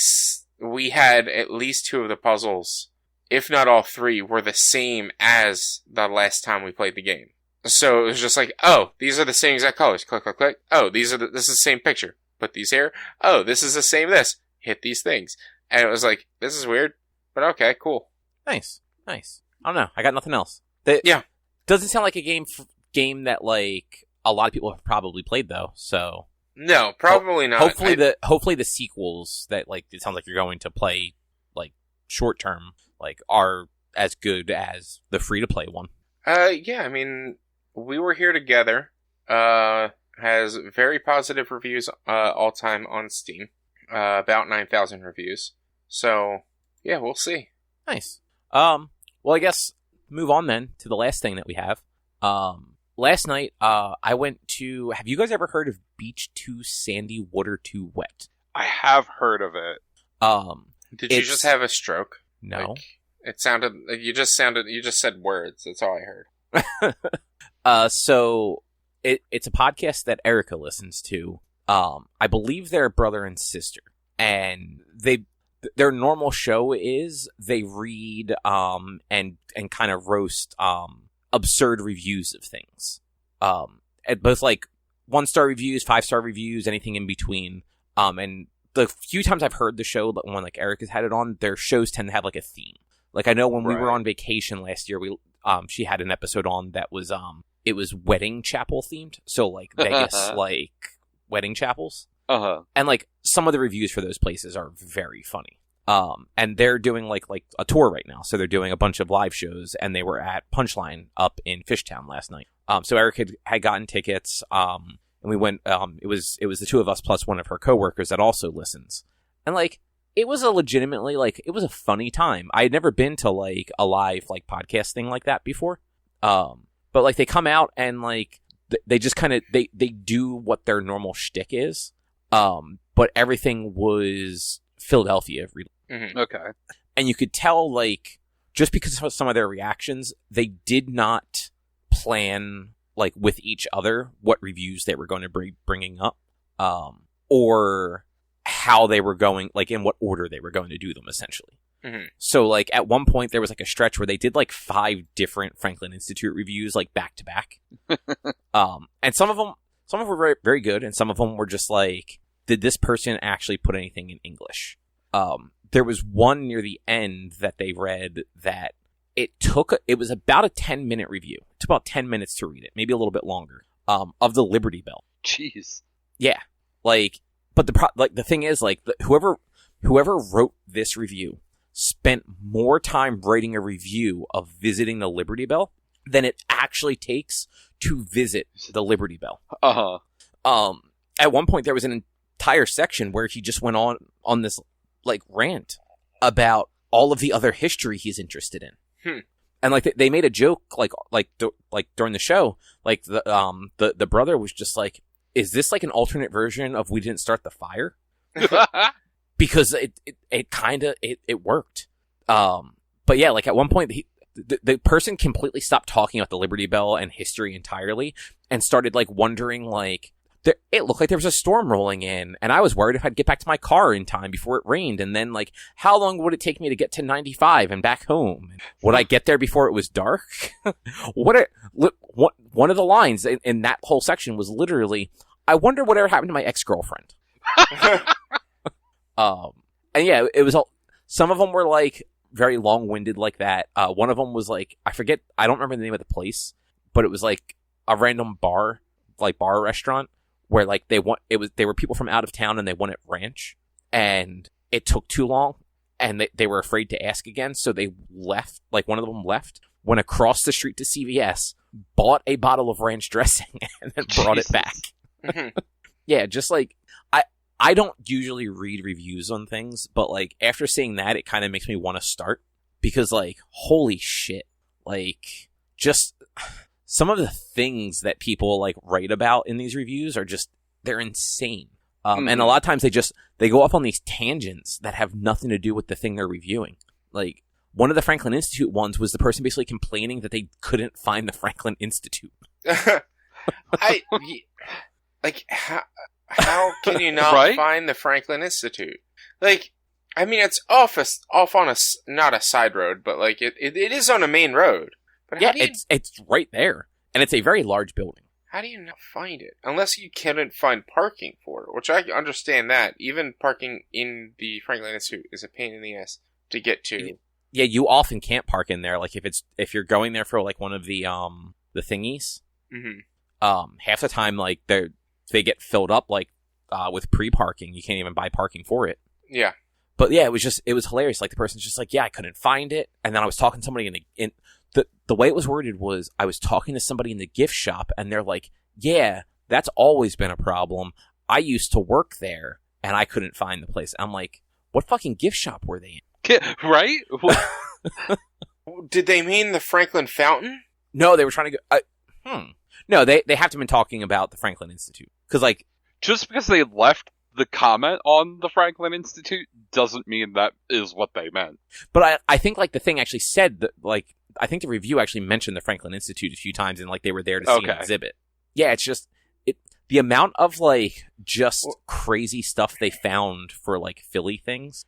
had at least 2 of the puzzles, if not all 3, were the same as the last time we played the game. So it was just like, oh, these are the same exact colors. Click, click, click. Oh, this is the same picture. Put these here. Oh, this is the same this. Hit these things. And it was like, this is weird, but okay, cool. Nice. I don't know. I got nothing else. Yeah. Doesn't sound like a game that like a lot of people have probably played though. So no, probably not. Hopefully the sequels that like it sounds like you're going to play like short term like are as good as the free to play one. Yeah. I mean, We Were Here Together has very positive reviews all time on Steam. About 9,000 reviews. So yeah, we'll see. Nice. Well, I guess move on then to the last thing that we have. Last night, I went to. Have you guys ever heard of Beach Too Sandy, Water Too Wet? I have heard of it. Did you just have a stroke? No. Like, it sounded. You just said words. That's all I heard. So it's a podcast that Erica listens to. I believe they're brother and sister, and their normal show is they read and kind of roast absurd reviews of things. At both like 1-star reviews, 5-star reviews, anything in between. And the few times I've heard the show, when like Erica's had it on, their shows tend to have like a theme. Like I know when we were on vacation last year, she had an episode on that was it was wedding chapel themed, so like Vegas like wedding chapels. And like some of the reviews for those places are very funny. And they're doing like a tour right now. So they're doing a bunch of live shows, and they were at Punchline up in Fishtown last night. So Eric had gotten tickets, and we went, it was the two of us plus one of her coworkers that also listens. And like, it was it was a funny time. I had never been to like a live like podcast thing like that before. But like they come out and like, they just kind of, they do what their normal shtick is. But everything was Philadelphia. Mm-hmm. Okay. And you could tell, like, just because of some of their reactions, they did not plan, like, with each other what reviews they were going to be bringing up, or how they were going, like, in what order they were going to do them, essentially. Mm-hmm. So, like, at one point, there was, like, a stretch where they did, like, 5 different Franklin Institute reviews, like, back to back. And some of them were very, very good, and some of them were just, like, did this person actually put anything in English? There was one near the end that they read that it was about a 10-minute review. It took about 10 minutes to read it, maybe a little bit longer, of the Liberty Bell. Jeez. Yeah. Like, but the thing is, like, whoever wrote this review spent more time writing a review of visiting the Liberty Bell than it actually takes to visit the Liberty Bell. At one point, there was an entire section where he just went on this like rant about all of the other history he's interested in. And like they made a joke like during the show, like the brother was just like, is this like an alternate version of We Didn't Start the Fire? Because it kind of worked. But yeah, like at one point the person completely stopped talking about the Liberty Bell and history entirely and started like wondering like, it looked like there was a storm rolling in, and I was worried if I'd get back to my car in time before it rained, and then, like, how long would it take me to get to 95 and back home? Would I get there before it was dark? One of the lines in that whole section was literally, I wonder whatever happened to my ex-girlfriend. And yeah, it was all, some of them were, like, very long-winded like that. One of them was, like, I don't remember the name of the place, but it was, like, a random bar restaurant, where like they were people from out of town and they wanted ranch, and it took too long and they were afraid to ask again, so they left. Like one of them left, went across the street to CVS, bought a bottle of ranch dressing, and then brought it back. Yeah, just like I don't usually read reviews on things, but like after seeing that, it kind of makes me want to start, because like holy shit, like just some of the things that people like write about in these reviews are just, they're insane. And a lot of times they go off on these tangents that have nothing to do with the thing they're reviewing. Like one of the Franklin Institute ones was the person basically complaining that they couldn't find the Franklin Institute. How can you not find the Franklin Institute? Like, I mean, it's off on not a side road, but like it is on a main road. But yeah, it's right there. And it's a very large building. How do you not find it? Unless you couldn't find parking for it, which I understand that. Even parking in the Franklin Institute is a pain in the ass to get to. Yeah, you often can't park in there. Like if you're going there for like one of the thingies, half the time like they get filled up like with pre-parking. You can't even buy parking for it. Yeah. But yeah, it was hilarious. Like the person's just like, yeah, I couldn't find it, and then I was talking to somebody in the way it was worded was I was talking to somebody in the gift shop, and they're like, yeah, that's always been a problem. I used to work there, and I couldn't find the place. I'm like, what fucking gift shop were they in? Right? Did they mean the Franklin Fountain? No, they were trying to go. No, they have to have been talking about the Franklin Institute because like just because they left the comment on the Franklin Institute doesn't mean that is what they meant. But I think like the thing actually said that like I think the review actually mentioned the Franklin Institute a few times and like they were there to see an exhibit. Yeah, it's just the amount of like just crazy stuff they found for like Philly things.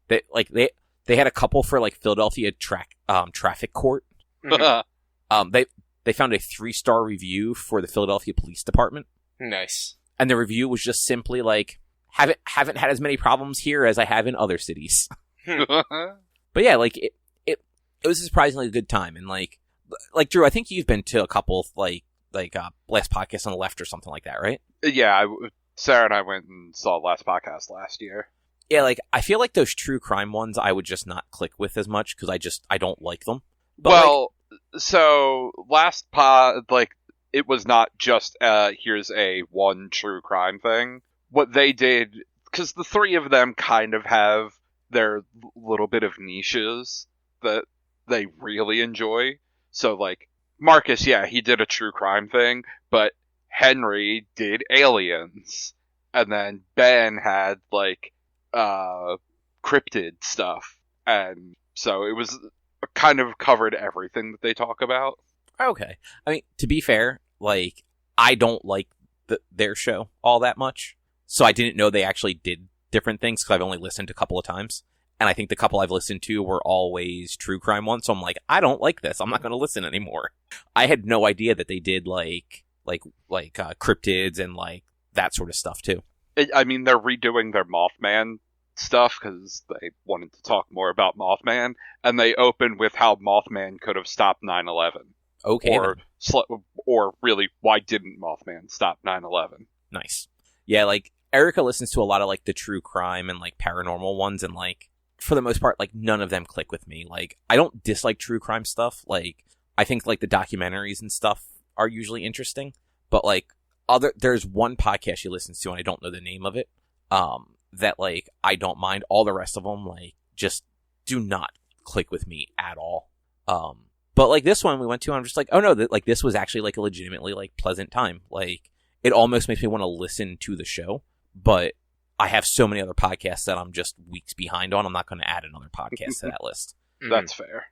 They had a couple for like Philadelphia traffic court. Mm-hmm. They found a 3-star review for the Philadelphia Police Department. Nice. And the review was just simply like, haven't had as many problems here as I have in other cities. But yeah, like it was a surprisingly good time. And like Drew, I think you've been to a couple of like Last Podcast on the Left or something like that, right? Yeah, Sarah and I went and saw Last Podcast last year. Yeah, like I feel like those true crime ones I would just not click with as much because I don't like them. But so Last Pod, like, it was not just here's a one true crime thing. What they did, because the three of them kind of have their little bit of niches that they really enjoy. So like Marcus, yeah, he did a true crime thing, but Henry did aliens, and then Ben had like cryptid stuff, and so it was kind of covered everything that they talk about. Okay. I mean, to be fair, like, I don't like their show all that much, so I didn't know they actually did different things, because I've only listened a couple of times, and I think the couple I've listened to were always true crime ones, so I'm like, I don't like this, I'm not going to listen anymore. I had no idea that they did, like cryptids and, like, that sort of stuff, too. I mean, they're redoing their Mothman stuff because they wanted to talk more about Mothman, and they open with how Mothman could have stopped 9/11. Okay. Or really, why didn't Mothman stop 9/11? Nice. Yeah, like Erica listens to a lot of like the true crime and like paranormal ones, and like for the most part, like none of them click with me. Like I don't dislike true crime stuff. Like I think like the documentaries and stuff are usually interesting, but like there's one podcast she listens to, and I don't know the name of it. That like I don't mind. All the rest of them like just do not click with me at all. But like this one we went to, I'm just like, oh no, like this was actually like a legitimately like pleasant time. Like it almost makes me want to listen to the show, but I have so many other podcasts that I'm just weeks behind on. I'm not going to add another podcast to that list. That's fair.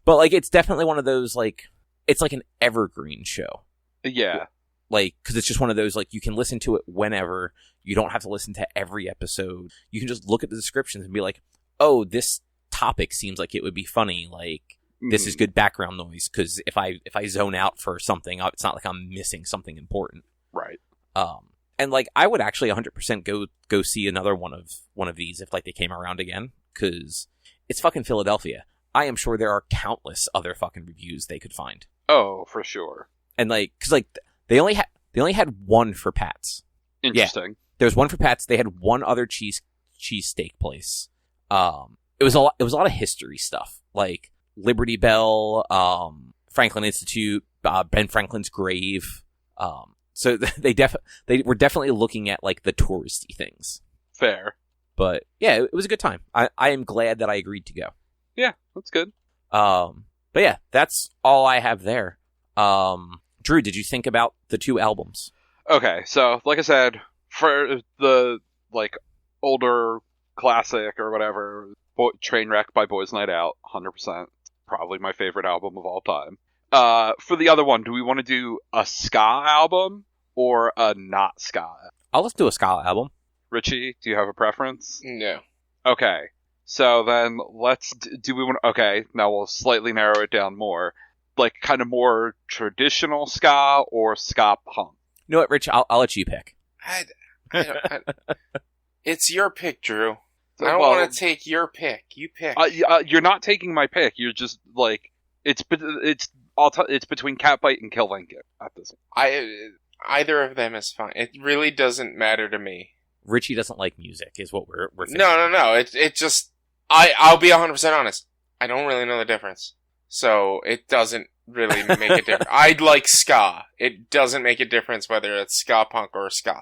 But like it's definitely one of those like it's like an evergreen show. Yeah. Like, because it's just one of those, like, you can listen to it whenever. You don't have to listen to every episode. You can just look at the descriptions and be like, oh, this topic seems like it would be funny. Like, this is good background noise. Because if I zone out for something, it's not like I'm missing something important. Right. And, like, I would actually 100% go see another one of these if, like, they came around again. Because it's fucking Philadelphia. I am sure there are countless other fucking reviews they could find. Oh, for sure. And, like, because, like... They only had one for Pat's. Interesting. Yeah, there was one for Pat's. They had one other cheesesteak place. It was a lot of history stuff, like Liberty Bell, Franklin Institute, Ben Franklin's grave. So they were definitely looking at like the touristy things. Fair. But yeah, it was a good time. I am glad that I agreed to go. Yeah, that's good. But yeah, that's all I have there. Drew, did you think about the 2 albums? Okay, so like I said, for the like older classic or whatever, Trainwreck by Boys Night Out, 100%, probably my favorite album of all time. For the other one, do we want to do a ska album or a not ska? Let's do a ska album. Richie, do you have a preference? No. Okay, so then do we want? Okay, now we'll slightly narrow it down more. like kind of more traditional ska or ska punk? You know what, Rich? I'll let you pick. It's your pick, Drew. I don't want to take your pick. You pick. You're not taking my pick. You're just like it's between Catbite and Kill Lincoln at this. Either of them is fine. It really doesn't matter to me. Richie doesn't like music, is what we're thinking. No. It just I'll be 100% honest. I don't really know the difference, so it doesn't really make a difference. I like ska. It doesn't make a difference whether it's ska punk or ska.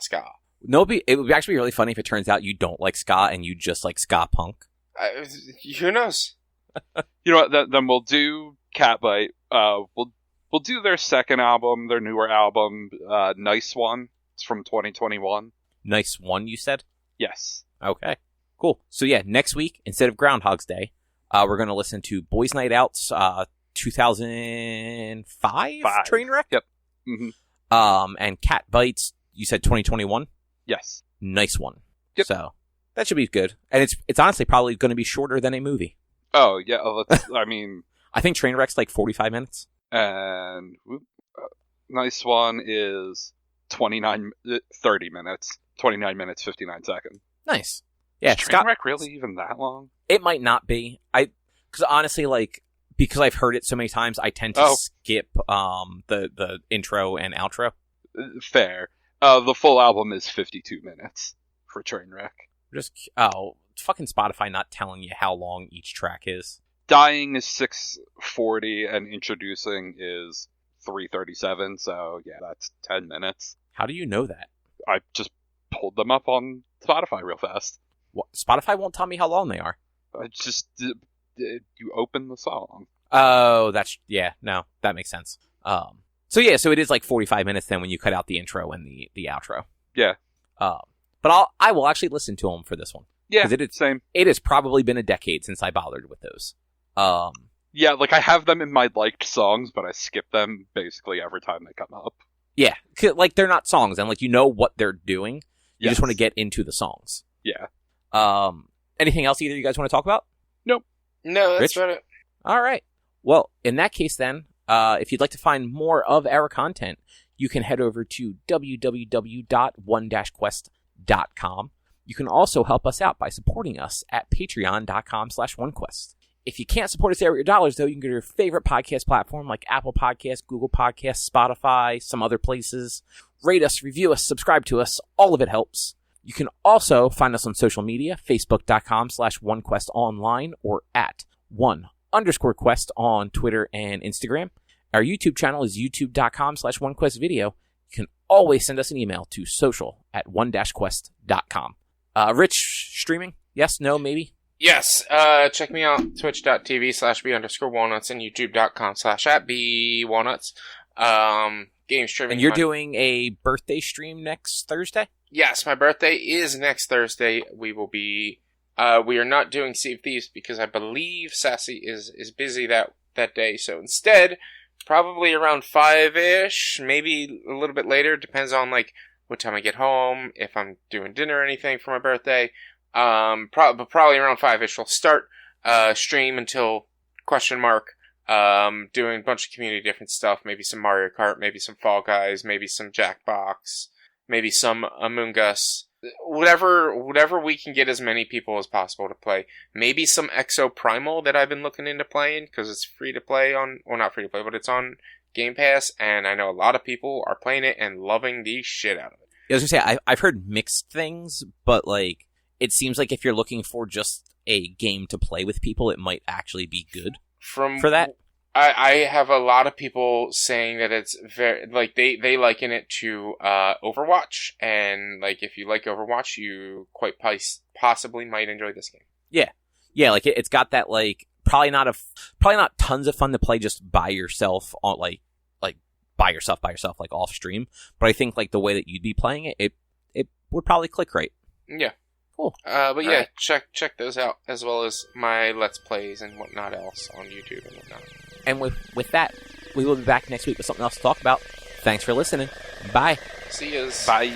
No, it would actually be really funny if it turns out you don't like ska and you just like ska punk. Who knows? You know what? Then we'll do Catbite. We'll do their second album, their newer album, Nice One. It's from 2021. Nice One, you said? Yes. Okay, cool. So yeah, next week, instead of Groundhog's Day, we're going to listen to Boys Night Out's 2005 Trainwreck? Yep. Mm-hmm. And Catbite's, you said 2021? Yes. Nice One. Yep. So that should be good. And it's honestly probably going to be shorter than a movie. Oh, yeah. I mean... I think Trainwreck's like 45 minutes. And Nice One is 30 minutes. 29 minutes, 59 seconds. Nice. Yeah, is Trainwreck really even that long? It might not be. Because honestly, like, because I've heard it so many times, I tend to skip the intro and outro. Fair. The full album is 52 minutes for Trainwreck. Fucking Spotify not telling you how long each track is. Dying is 6:40 and Introducing is 3:37, so yeah, that's 10 minutes. How do you know that? I just pulled them up on Spotify real fast. What? Spotify won't tell me how long they are. You open the song. Oh, that makes sense. So it is like 45 minutes then when you cut out the intro and the outro. Yeah. But I will actually listen to them for this one. Yeah, same. It has probably been a decade since I bothered with those. Yeah, like I have them in my liked songs, but I skip them basically every time they come up. Yeah, like they're not songs, and like you know what they're doing. You just want to get into the songs. Yeah. Anything else either you guys want to talk about? Nope. No, that's Rich? about it. All right. Well, in that case then, if you'd like to find more of our content, you can head over to www.one-quest.com. You can also help us out by supporting us at patreon.com/onequest. If you can't support us there with your dollars, though, you can go to your favorite podcast platform like Apple Podcasts, Google Podcasts, Spotify, some other places. Rate us, review us, subscribe to us. All of it helps. You can also find us on social media, facebook.com/onequestonline or at @1_quest on Twitter and Instagram. Our YouTube channel is youtube.com/onequestvideo. You can always send us an email to social@one-quest.com. Rich, streaming? Yes, no, maybe? Yes, check me out, twitch.tv/b_walnuts and youtube.com/@bwalnuts. Game streaming. And you're doing a birthday stream next Thursday? Yes, my birthday is next Thursday. We will be, we are not doing Sea of Thieves because I believe Sassy is busy that day. So instead, probably around 5-ish, maybe a little bit later, depends on like what time I get home, if I'm doing dinner or anything for my birthday. But probably around 5-ish we'll start stream until ? Doing a bunch of community different stuff, maybe some Mario Kart, maybe some Fall Guys, maybe some Jackbox, maybe some Among Us, whatever we can get as many people as possible to play. Maybe some Exo Primal that I've been looking into playing because it's free to play not free to play, but it's on Game Pass, and I know a lot of people are playing it and loving the shit out of it. I was gonna say, I've heard mixed things, but like it seems like if you're looking for just a game to play with people, it might actually be good for that. I have a lot of people saying that it's very, like, they liken it to Overwatch, and like if you like Overwatch, you quite possibly might enjoy this game. Yeah, like it's got that like probably not tons of fun to play just by yourself on like by yourself like off stream, but I think like the way that you'd be playing it would probably click right. Yeah. Cool. But yeah, check those out, as well as my Let's Plays and whatnot else on YouTube and whatnot. And with that, we will be back next week with something else to talk about. Thanks for listening. Bye. See yous. Bye.